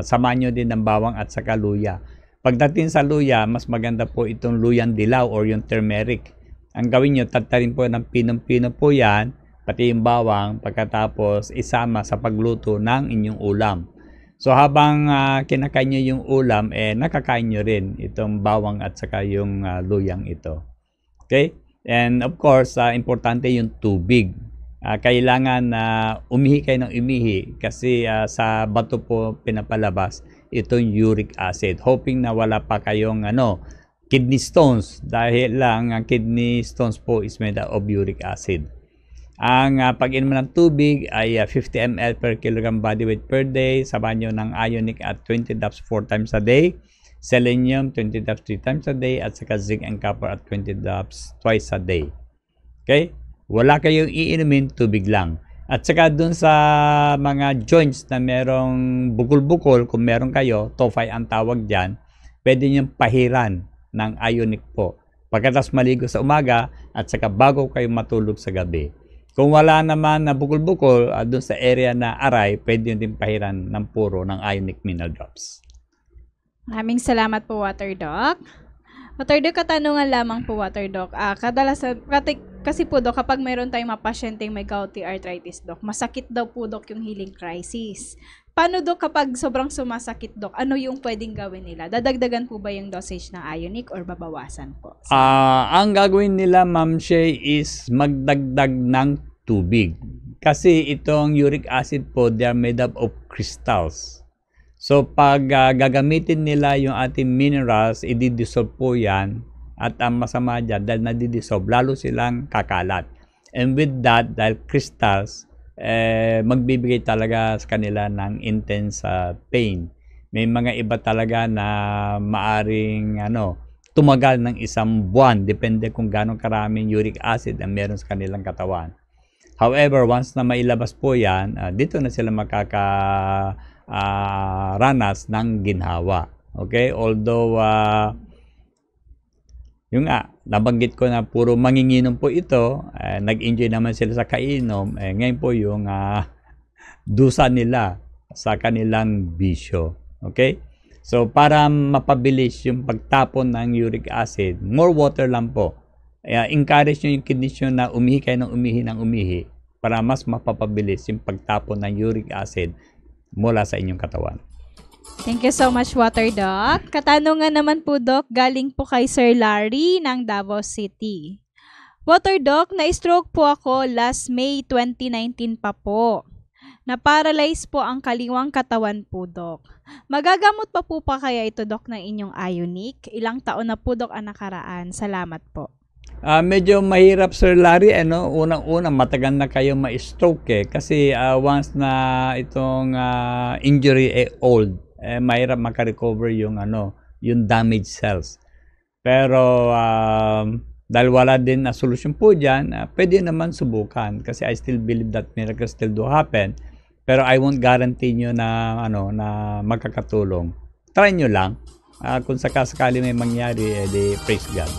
Speaker 6: Samahan nyo din ng bawang at saka luya. Pagdating sa luya, mas maganda po itong luyang dilaw or yung turmeric. Ang gawin nyo, tatarin po ng pinong-pino po yan, pati yung bawang, pagkatapos isama sa pagluto ng inyong ulam. So habang kinakain nyo yung ulam, nakakain nyo rin itong bawang at saka yung luyang ito. Okay? And of course, importante yung tubig. Kailangan na umihi kayo ng umihi kasi sa bato po pinapalabas itong uric acid. Hoping na wala pa kayong kidney stones dahil lang ang kidney stones po is made of uric acid. Ang pag-inom ng tubig ay 50 ml per kilogram body weight per day. Sabahan nyo ng ionic at 20 drops 4 times a day. Selenium 20 drops 3 times a day. At saka zinc and copper at 20 drops twice a day. Okay? Wala kayong iinumin, tubig lang. At saka dun sa mga joints na merong bukol-bukol, kung meron kayo, tophi ang tawag dyan, pwede niyong pahiran ng ionic po. Pagkatapos maligo sa umaga at saka bago kayo matulog sa gabi. Kung wala naman na bukol-bukol doon sa area na aray, pwede din pahiran ng puro ng Ionic Mineral Drops.
Speaker 5: Maraming salamat po, Water Doc. Water Doc, katanungan lamang po, Water Doc. Kadalasan, kasi po, Doc, kapag mayroon tayong mga pasyenteng may gouty arthritis, Doc, masakit daw po, Doc, yung healing crisis. Paano, Doc, kapag sobrang sumasakit, Doc, ano yung pwedeng gawin nila? Dadagdagan po ba yung dosage ng Ionic or babawasan po?
Speaker 6: Ang gagawin nila, Ma'am Shay, is magdagdag ng tubig. Kasi itong uric acid po, they are made up of crystals. So, pag gagamitin nila yung ating minerals, i-dissolve po yan. At ang masama dyan, dahil nadi-dissolve, lalo silang kakalat. And with that, dahil crystals, magbibigay talaga sa kanila ng intense pain. May mga iba talaga na maaring tumagal ng 1 buwan, depende kung gano'ng karaming uric acid ang meron sa kanilang katawan. However, once na mailabas po yan, dito na sila ranas ng ginhawa. Okay? Although, yung nabanggit ko na puro manginginom po ito, nag-enjoy naman sila sa kainom, ngayon po yung dusa nila sa kanilang bisyo. Okay? So, para mapabilis yung pagtapon ng uric acid, more water lang po. Encourage nyo yung kidneys nyo na umihi kayo ng umihi para mas mapapabilis yung pagtapon ng uric acid mula sa inyong katawan.
Speaker 5: Thank you so much, Water Doc. Katanungan naman po, Doc, galing po kay Sir Larry ng Davao City. Water Doc, na-stroke po ako last May 2019 pa po. Na-paralyze po ang kaliwang katawan po, Doc. Magagamot pa po kaya ito, Doc, ng inyong Ionic? Ilang taon na po, Doc, ang nakaraan? Salamat po.
Speaker 6: Medyo mahirap, Sir Larry. Unang-una, matagal na kayo ma-stroke kasi once na itong injury old, mahirap makarecover yung damaged cells. Pero dahil wala din na solusyon po dyan, pwede naman subukan kasi I still believe that miracles still do happen. Pero I won't guarantee nyo na magkakatulong. Try nyo lang. Kung sakasakali may mangyari, praise God.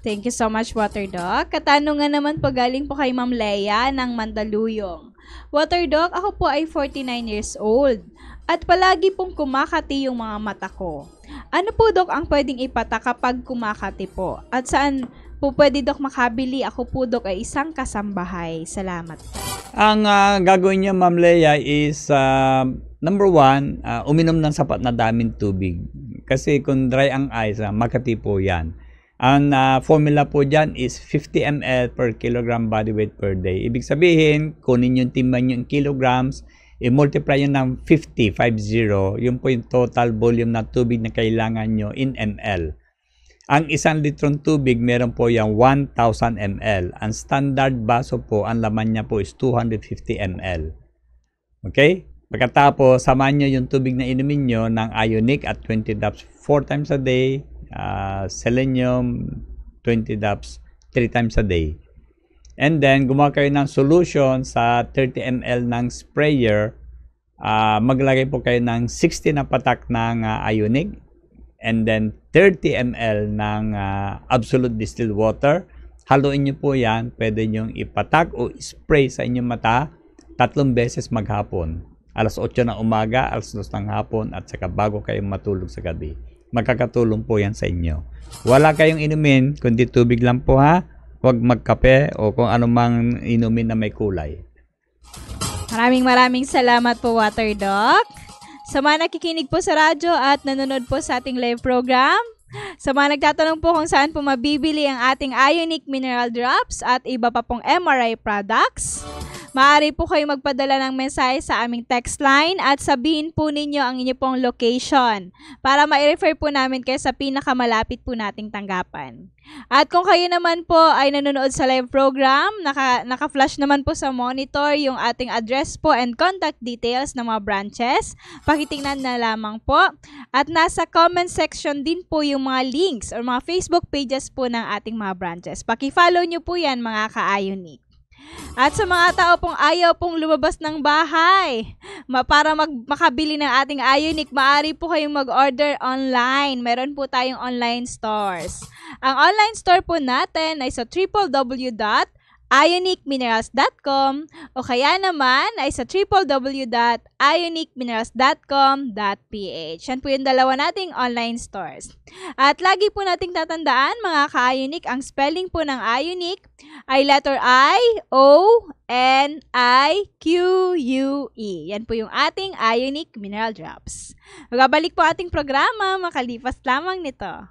Speaker 5: Thank you so much, Water Doc. Katanungan naman po galing po kay Ma'am Leia ng Mandaluyong. Water Doc, ako po ay 49 years old at palagi pong kumakati yung mga mata ko. Ano po, Doc, ang pwedeng ipata kapag kumakati po? At saan po pwede, Doc, makabili? Ako po, Doc, ay isang kasambahay. Salamat.
Speaker 6: Ang gagawin niya, Ma'am Leia, is number 1, uminom ng sapat na daming tubig. Kasi kung dry ang eyes, makati po yan. Ang formula po dyan is 50 ml per kilogram body weight per day. Ibig sabihin, kunin yung timbang yung kilograms, i-multiply yun ng 50, yun po yung total volume na tubig na kailangan nyo in ml. Ang 1 litrong tubig, meron po yung 1,000 ml. Ang standard baso po, ang laman niya po is 250 ml. Okay? Pagkatapos, samahan nyo yung tubig na inumin nyo ng Ionic at 20 drops 4 times a day, selenium 20 drops 3 times a day. And then, gumawa kayo ng solution sa 30 ml ng sprayer. Maglagay po kayo ng 60 na patak ng Ionic. And then, 30 ml ng absolute distilled water. Haluin nyo po yan. Pwede nyo ipatak o spray sa inyong mata 3 beses maghapon. Alas 8 ng umaga, alas 2 ng hapon, at saka bago kayo matulog sa gabi. Magkakatulong po yan sa inyo. Wala kayong inumin, kundi tubig lang po ha. Huwag magkape o kung anumang inumin na may kulay.
Speaker 5: Maraming salamat po, Water Doc. Sa mga nakikinig po sa radyo at nanonood po sa ating live program, sa mga nagtatanong po kung saan po mabibili ang ating Ionic Mineral Drops at iba pa pong MRI products, maaari po kayo magpadala ng mensahe sa aming text line at sabihin po ninyo ang inyo pong location para ma-refer po namin kayo sa pinakamalapit po nating tanggapan. At kung kayo naman po ay nanonood sa live program, naka-flash naman po sa monitor yung ating address po and contact details ng mga branches. Pakitingnan na lamang po. At nasa comment section din po yung mga links or mga Facebook pages po ng ating mga branches. Paki-follow nyo po yan, mga ka-Ionic. At sa mga tao pong ayaw pong lumabas ng bahay, para makabili ng ating Ionic, maaari po kayong mag-order online. Meron po tayong online stores. Ang online store po natin ay sa www.ionicminerals.com o kaya naman ay sa www.ionicminerals.com.ph. Yan po yung dalawa nating online stores. At lagi po nating tatandaan mga ka-Ionic, ang spelling po ng Ionic ay letter I, O, N, I, Q, U, E. Yan po yung ating Ionic Mineral Drops. Magbabalik po ating programa makalipas lamang nito.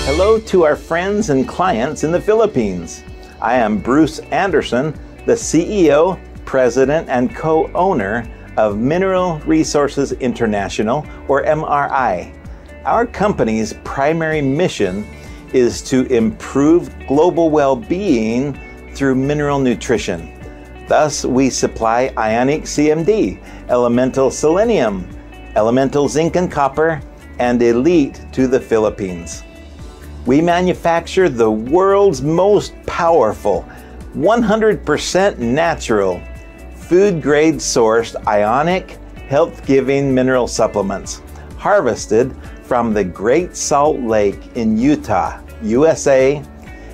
Speaker 11: Hello to our friends and clients in the Philippines. I am Bruce Anderson, the CEO, President, and co-owner of Mineral Resources International, or MRI. Our company's primary mission is to improve global well-being through mineral nutrition. Thus, we supply Ionic CMD, elemental selenium, elemental zinc and copper, and Elite to the Philippines. We manufacture the world's most powerful, 100% natural, food-grade sourced Ionic, health-giving mineral supplements, harvested from the Great Salt Lake in Utah, USA.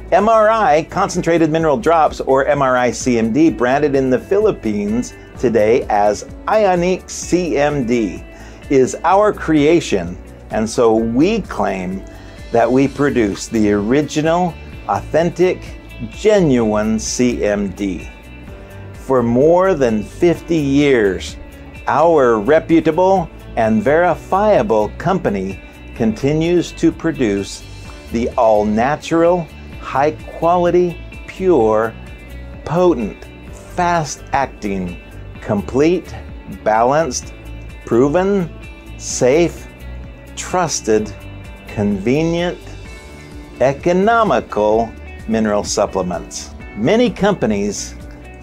Speaker 11: MRI, Concentrated Mineral Drops, or MRI CMD, branded in the Philippines today as Ionic CMD, is our creation, and so we claim that we produce the original, authentic, genuine CMD. For more than 50 years, our reputable and verifiable company continues to produce the all-natural, high-quality, pure, potent, fast-acting, complete, balanced, proven, safe, trusted, convenient, economical mineral supplements. Many companies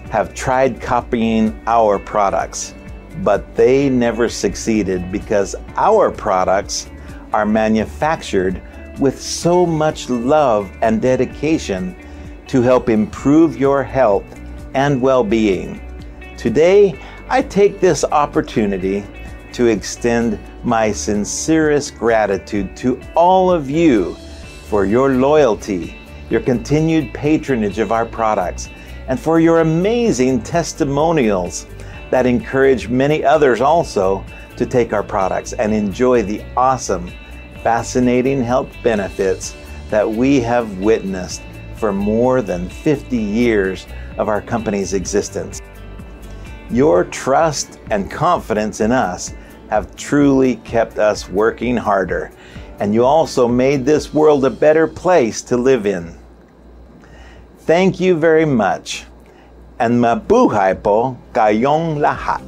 Speaker 11: have tried copying our products, but they never succeeded because our products are manufactured with so much love and dedication to help improve your health and well-being. Today, I take this opportunity to extend my sincerest gratitude to all of you for your loyalty, your continued patronage of our products, and for your amazing testimonials that encourage many others also to take our products and enjoy the awesome, fascinating health benefits that we have witnessed for more than 50 years of our company's existence. Your trust and confidence in us have truly kept us working harder, and you also made this world a better place to live in. Thank you very much, and mabuhay po kayong lahat.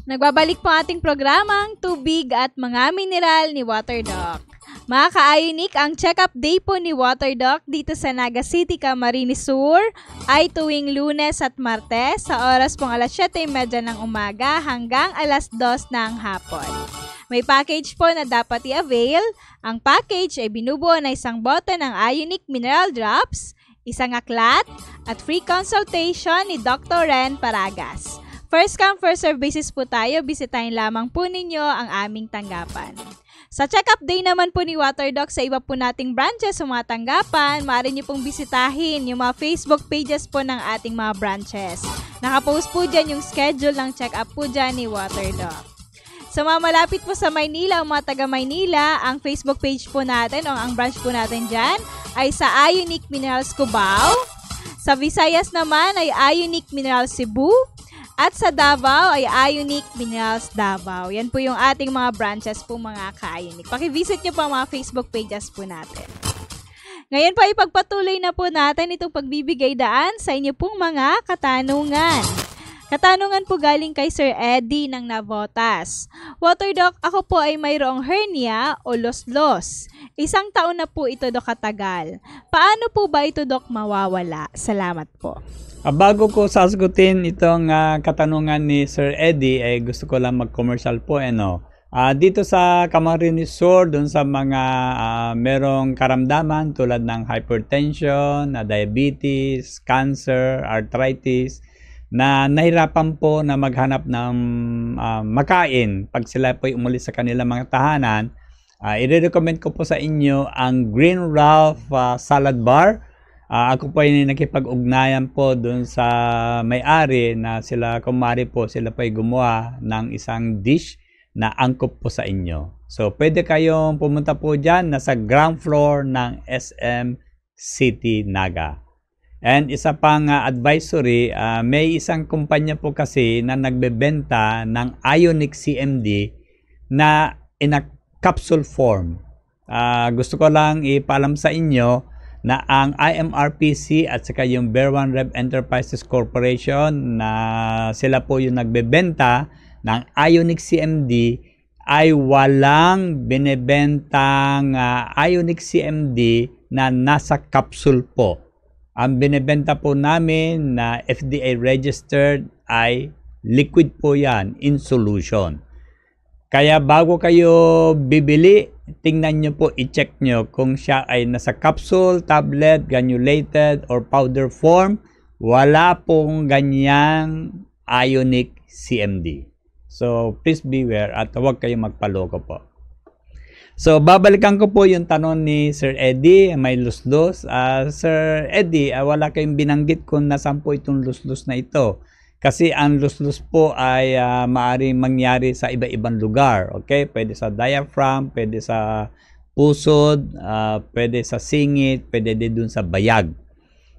Speaker 5: Nagbabalik po ating programang Tubig at Mga Mineral ni WaterDoc. Mga ka-Ionic, ang check-up day po ni WaterDoc dito sa Naga City, Camarines Sur ay tuwing Lunes at Martes sa oras pong alas 7:30 ng umaga hanggang alas 2 ng hapon. May package po na dapat i-avail. Ang package ay binubuo na isang bote ng Ionic Mineral Drops, isang aklat, at free consultation ni Dr. Ren Paragas. First come, first serve basis po tayo. Bisitahin lamang po ninyo ang aming tanggapan. Sa check-up day naman po ni WaterDoc sa iba po nating branches sa mga tanggapan, maaari niyo pong bisitahin yung mga Facebook pages po ng ating mga branches. Nakapost po dyan yung schedule ng check-up po dyan ni WaterDoc. Sa mga malapit po sa Maynila o mga taga Maynila, ang Facebook page po natin o ang branch po natin dyan ay sa Ionic Minerals Cubao. Sa Visayas naman ay Ionic Minerals Cebu. At sa Davao ay Ionic Minerals Davao. Yan po yung ating mga branches po mga ka-Ionic. Paki-visit nyo po ang mga Facebook pages po natin. Ngayon po ipagpatuloy na po natin itong pagbibigay daan sa inyo pong mga katanungan. Katanungan po galing kay Sir Eddie ng Navotas. Water Doc, ako po ay mayroong hernia o los-los. 1 taon na po ito, Doc, katagal. Paano po ba ito, Doc, mawawala? Salamat po.
Speaker 6: Bago ko sasagutin itong katanungan ni Sir Eddie, gusto ko lang mag-commercial po. Dito sa Camarines Sur, dun sa mga merong karamdaman tulad ng hypertension, diabetes, cancer, arthritis, na nahirapan po na maghanap ng makain pag sila po umalis sa kanilang mga tahanan, i-recommend ko po sa inyo ang Green Ralph Salad Bar. Ako po ay nakipag-ugnayan po dun sa may-ari na sila, kumari po, sila po ay gumawa ng isang dish na angkop po sa inyo. So, pwede kayong pumunta po dyan, nasa ground floor ng SM City Naga. And isa pang advisory, may isang kumpanya po kasi na nagbebenta ng Ionic CMD na in a capsule form. Gusto ko lang ipaalam sa inyo na ang IMRPC at saka yung Bear One Rev Enterprises Corporation na sila po yung nagbebenta ng Ionic CMD ay walang binebentang Ionic CMD na nasa capsule po. Ang binebenta po namin na FDA registered ay liquid po yan in solution. Kaya bago kayo bibili, tingnan nyo po, i-check nyo kung siya ay nasa capsule, tablet, granulated, or powder form. Wala pong ganyang Ionic CMD. So, please beware at huwag kayong magpaloko po. So, babalikan ko po yung tanong ni Sir Eddie, may luslus. Sir Eddie, wala kayong binanggit kung nasan po itong luslus na ito. Kasi ang luslus po ay maaaring mangyari sa iba-ibang lugar. Okay? Pwede sa diaphragm, pwede sa pusod, pwede sa singit, pwede din dun sa bayag.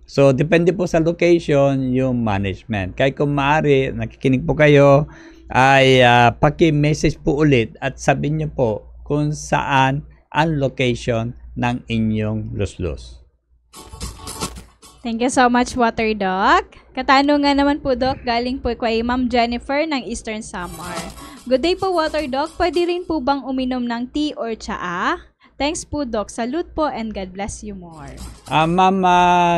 Speaker 6: So, depende po sa location yung management. Kaya kung maaari, nakikinig po kayo, ay paki-message po ulit at sabihin nyo po kung saan ang location ng inyong luslus.
Speaker 5: Thank you so much, Water Doc. Katanungan naman po, Doc, galing po kay Ma'am Jennifer ng Eastern Samar. Good day po, Water Doc. Pwede rin po bang uminom ng tea or tsaa? Thanks po, Doc. Salute po and God bless you more.
Speaker 6: Ma'am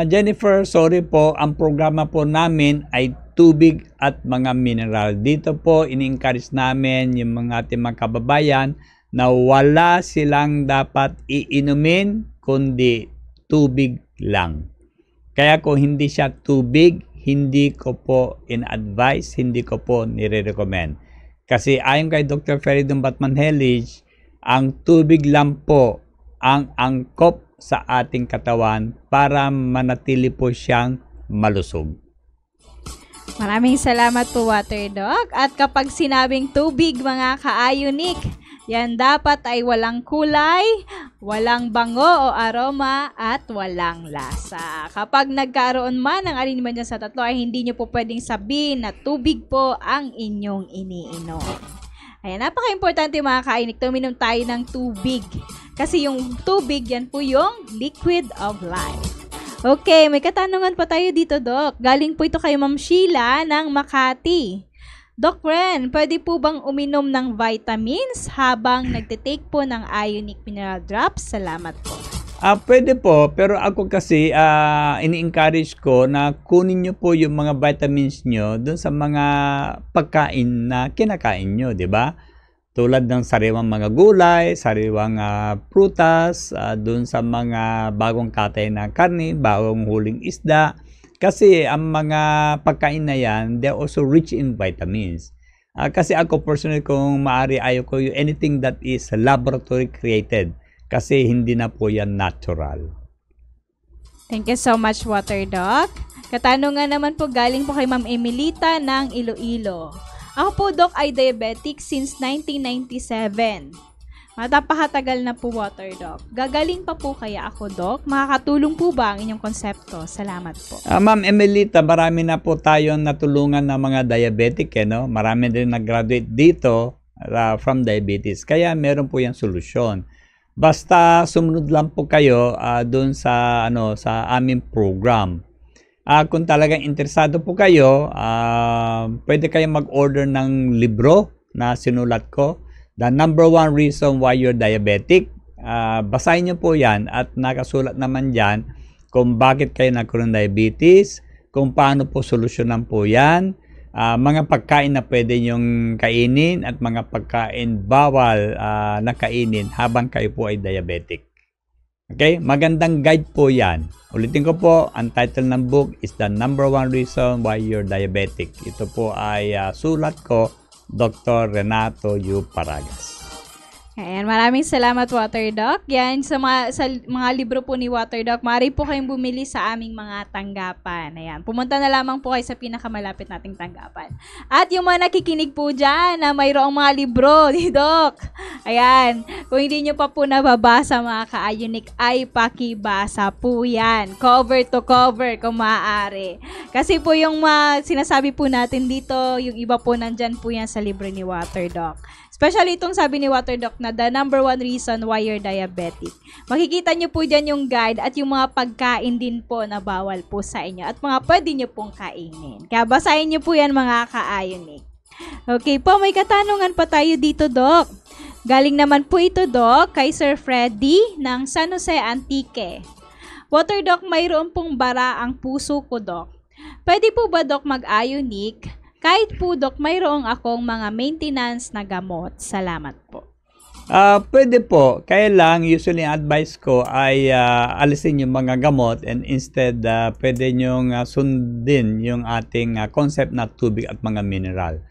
Speaker 6: Jennifer, sorry po. Ang programa po namin ay tubig at mga mineral. Dito po, ini-encourage namin yung mga ating mga kababayan na wala silang dapat iinumin kundi tubig lang. Kaya kung hindi siya tubig, hindi ko po in-advise, hindi ko po nire-recommend. Kasi ayon kay Dr. Feridun Batmanhelij, ang tubig lang po ang angkop sa ating katawan para manatili po siyang malusog.
Speaker 5: Maraming salamat po, Water Doc. At kapag sinabing tubig, mga ka-Ionic, yan dapat ay walang kulay, walang bango o aroma, at walang lasa. Kapag nagkaroon man ng alinman dyan sa tatlo, ay hindi nyo po pwedeng sabihin na tubig po ang inyong iniinom. Ayan, napaka-importante mga ka-Ionic, tuminom tayo ng tubig. Kasi yung tubig, yan po yung liquid of life. Okay, may katanungan pa tayo dito, Doc. Galing po ito kay Ma'am Sheila ng Makati. Doc Ren, pwede po bang uminom ng vitamins habang nagtitake po ng Ionic Mineral Drops? Salamat po.
Speaker 6: Pwede po, pero ako kasi ini-encourage ko na kunin nyo po yung mga vitamins nyo dun sa mga pagkain na kinakain nyo, di ba? Tulad ng sariwang mga gulay, sariwang prutas, dun sa mga bagong katay na karne, bagong huling isda. Kasi ang mga pagkain na yan, they're also rich in vitamins. Kasi ako personally, kung maaari, ayaw ko yung anything that is laboratory created. Kasi hindi na po yan natural.
Speaker 5: Thank you so much, Water Doc. Katanungan naman po galing po kay Ma'am Emilita ng Iloilo. Ako po, Doc, ay diabetic since 1997. Matapakatagal na po, Water Doc. Gagaling pa po kaya ako, Doc? Makakatulong po ba ang inyong konsepto? Salamat po.
Speaker 6: Ma'am Emelita, marami na po tayong natulungan ng mga diabetic. No? Marami din nag-graduate dito from diabetes. Kaya meron po yung solusyon. Basta sumunod lang po kayo doon sa, sa aming program. Kung talagang interesado po kayo, pwede kayong mag-order ng libro na sinulat ko, The Number 1 Reason Why You're Diabetic. Basahin nyo po yan at nakasulat naman dyan kung bakit kayo nagkaroon ng diabetes, kung paano po solusyonan po yan, mga pagkain na pwede nyong kainin at mga pagkain bawal na kainin habang kayo po ay diabetic. Okay? Magandang guide po yan. Ulitin ko po, ang title ng book is The Number 1 Reason Why You're Diabetic. Ito po ay sulat ko, Dr. Renato U. Paragas.
Speaker 5: Ayan, maraming salamat Water Doc. Yan, sa mga libro po ni Water Doc, maaari po kayong bumili sa aming mga tanggapan. Ayan, pumunta na lamang po kayo sa pinakamalapit nating tanggapan. At yung mga nakikinig po dyan na mayroong mga libro ni Doc, ayan, kung hindi nyo pa po nababasa mga ka-Ionic, ay pakibasa po yan. Cover to cover kung maaari. Kasi po yung sinasabi po natin dito, yung iba po nandyan po yan sa libro ni Water Doc. Especially itong sabi ni Water Doc na The Number 1 Reason Why You're Diabetic. Makikita nyo po dyan yung guide at yung mga pagkain din po na bawal po sa inyo at mga pwede nyo pong kainin. Kaya basahin nyo po yan mga ka-Ionic. Okay po, may katanungan pa tayo dito, Doc. Galing naman po ito, Doc, kay Sir Freddy ng San Jose Antique. Water Doc, mayroon pong bara ang puso ko, Doc. Pwede po ba, Doc, mag-Ionic? Kahit po, Doc, mayroong akong mga maintenance na gamot. Salamat po.
Speaker 6: Pwede po. Kaya lang, usually advice ko ay alisin yung mga gamot and instead pwede nyong sundin yung ating concept na tubig at mga mineral.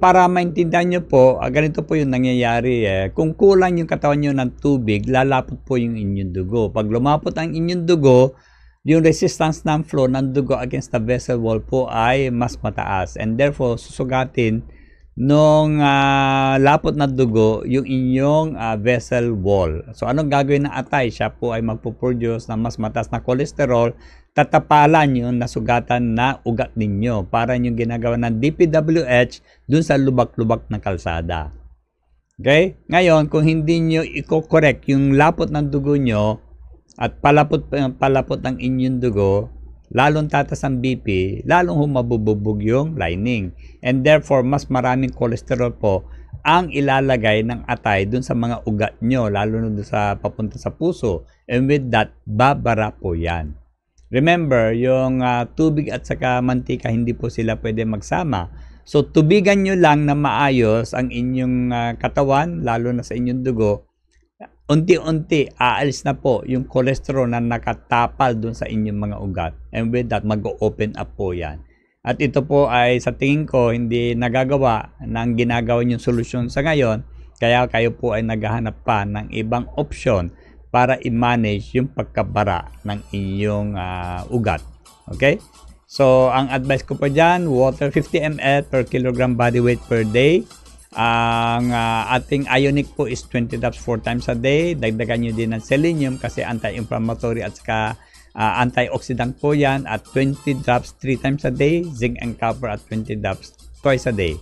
Speaker 6: Para maintindihan nyo po, ganito po yung nangyayari. Kung kulang yung katawan nyo ng tubig, lalapot po yung inyong dugo. Pag lumapot ang inyong dugo, yung resistance ng flow ng dugo against the vessel wall po ay mas mataas. And therefore, susugatin nung lapot na dugo yung inyong vessel wall. So, anong gagawin ng atay? Siya po ay magpuproduce ng mas mataas na cholesterol. Tatapalan yung nasugatan na ugat ninyo para yung ginagawa ng DPWH dun sa lubak-lubak na kalsada. Okay? Ngayon, kung hindi nyo i-correct yung lapot ng dugo nyo, at palapot ang inyong dugo, lalong tatas ang BP, lalong humabubog yung lining. And therefore, mas maraming cholesterol po ang ilalagay ng atay dun sa mga ugat nyo, lalo na dun sa papunta sa puso. And with that, babara po yan. Remember, yung tubig at saka mantika, hindi po sila pwede magsama. So, tubigan nyo lang na maayos ang inyong katawan, lalo na sa inyong dugo. Unti-unti, aalis na po yung cholesterol na nakatapal dun sa inyong mga ugat. And with that, mag-open up po yan. At ito po ay sa tingin ko, hindi nagagawa ng ginagawa yung solusyon sa ngayon. Kaya kayo po ay naghahanap pa ng ibang option para i-manage yung pagkabara ng inyong ugat. Okay? So, ang advice ko po dyan, water 50 ml per kilogram body weight per day. Ang ating Ionic po is 20 drops 4 times a day. Dagdagan nyo din ng selenium kasi anti-inflammatory at saka antioxidant po yan at 20 drops 3 times a day. Zinc and copper at 20 drops twice a day.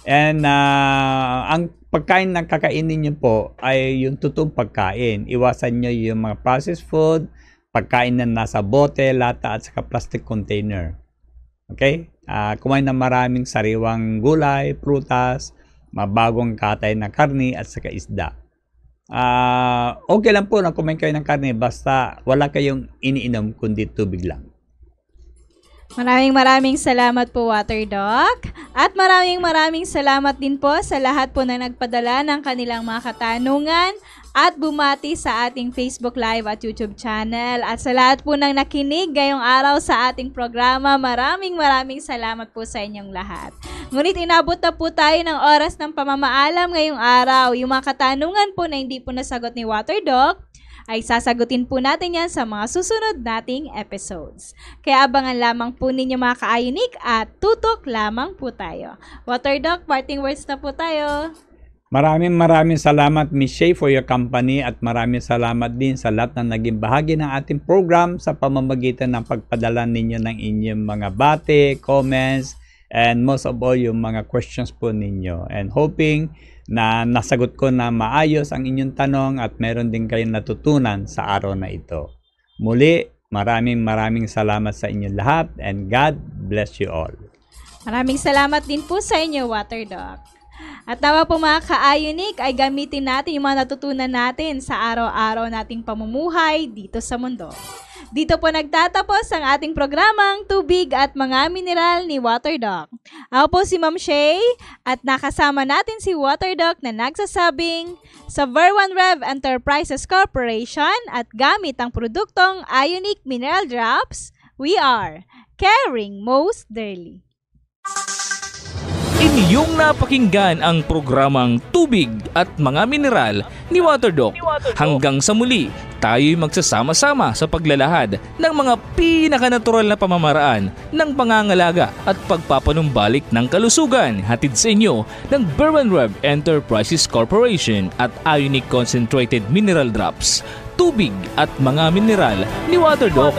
Speaker 6: And ang pagkain na kakainin nyo po ay yung totoong pagkain. Iwasan nyo yung mga processed food, pagkain na nasa bote, lata at saka plastic container. Okay? Kumain ng maraming sariwang gulay, prutas, mabagong katay na karne at saka isda. Okay lang po na kumain kayo ng karne basta wala kayong iniinom kundi tubig lang.
Speaker 5: Maraming salamat po Water Doc. At maraming salamat din po sa lahat po na nagpadala ng kanilang mga katanungan at bumati sa ating Facebook Live at YouTube channel. At sa lahat po ng nakinig ngayong araw sa ating programa, maraming salamat po sa inyong lahat. Ngunit inabot na po tayo ng oras ng pamamaalam ngayong araw. Yung mga katanungan po na hindi po nasagot ni Water Doc, ay sasagutin po natin yan sa mga susunod nating episodes. Kaya abangan lamang po ninyo mga ka-Ionic at tutok lamang po tayo. Water Doc, parting words na po tayo.
Speaker 6: Maraming salamat Miss Shay for your company at maraming salamat din sa lahat na naging bahagi ng ating program sa pamamagitan ng pagpadala ninyo ng inyong mga bate, comments, and most of all yung mga questions po ninyo. And hoping na nasagot ko na maayos ang inyong tanong at meron din kayong natutunan sa araw na ito. Muli, Maraming salamat sa inyo lahat and God bless you all.
Speaker 5: Maraming salamat din po sa inyo, Water Doc. At nawa po mga ka-Ionic ay gamitin natin yung mga natutunan natin sa araw-araw nating pamumuhay dito sa mundo. Dito po nagtatapos ang ating programang Tubig at Mga Mineral ni Water Doc. Ako po si Ma'am Shay at nakasama natin si Water Doc na nagsasabing sa Ver1 Rev Enterprises Corporation at gamit ang produktong Ionic Mineral Drops, we are caring most dearly.
Speaker 1: Inyong napakinggan ang programang Tubig at Mga Mineral ni Water Doc. Hanggang sa muli, tayo'y magsasama-sama sa paglalahad ng mga pinakanatural na pamamaraan ng pangangalaga at pagpapanumbalik ng kalusugan hatid sa inyo ng Ver1 Rev Enterprises Corporation at Ionic Concentrated Mineral Drops. Tubig at Mga Mineral ni Water Doc.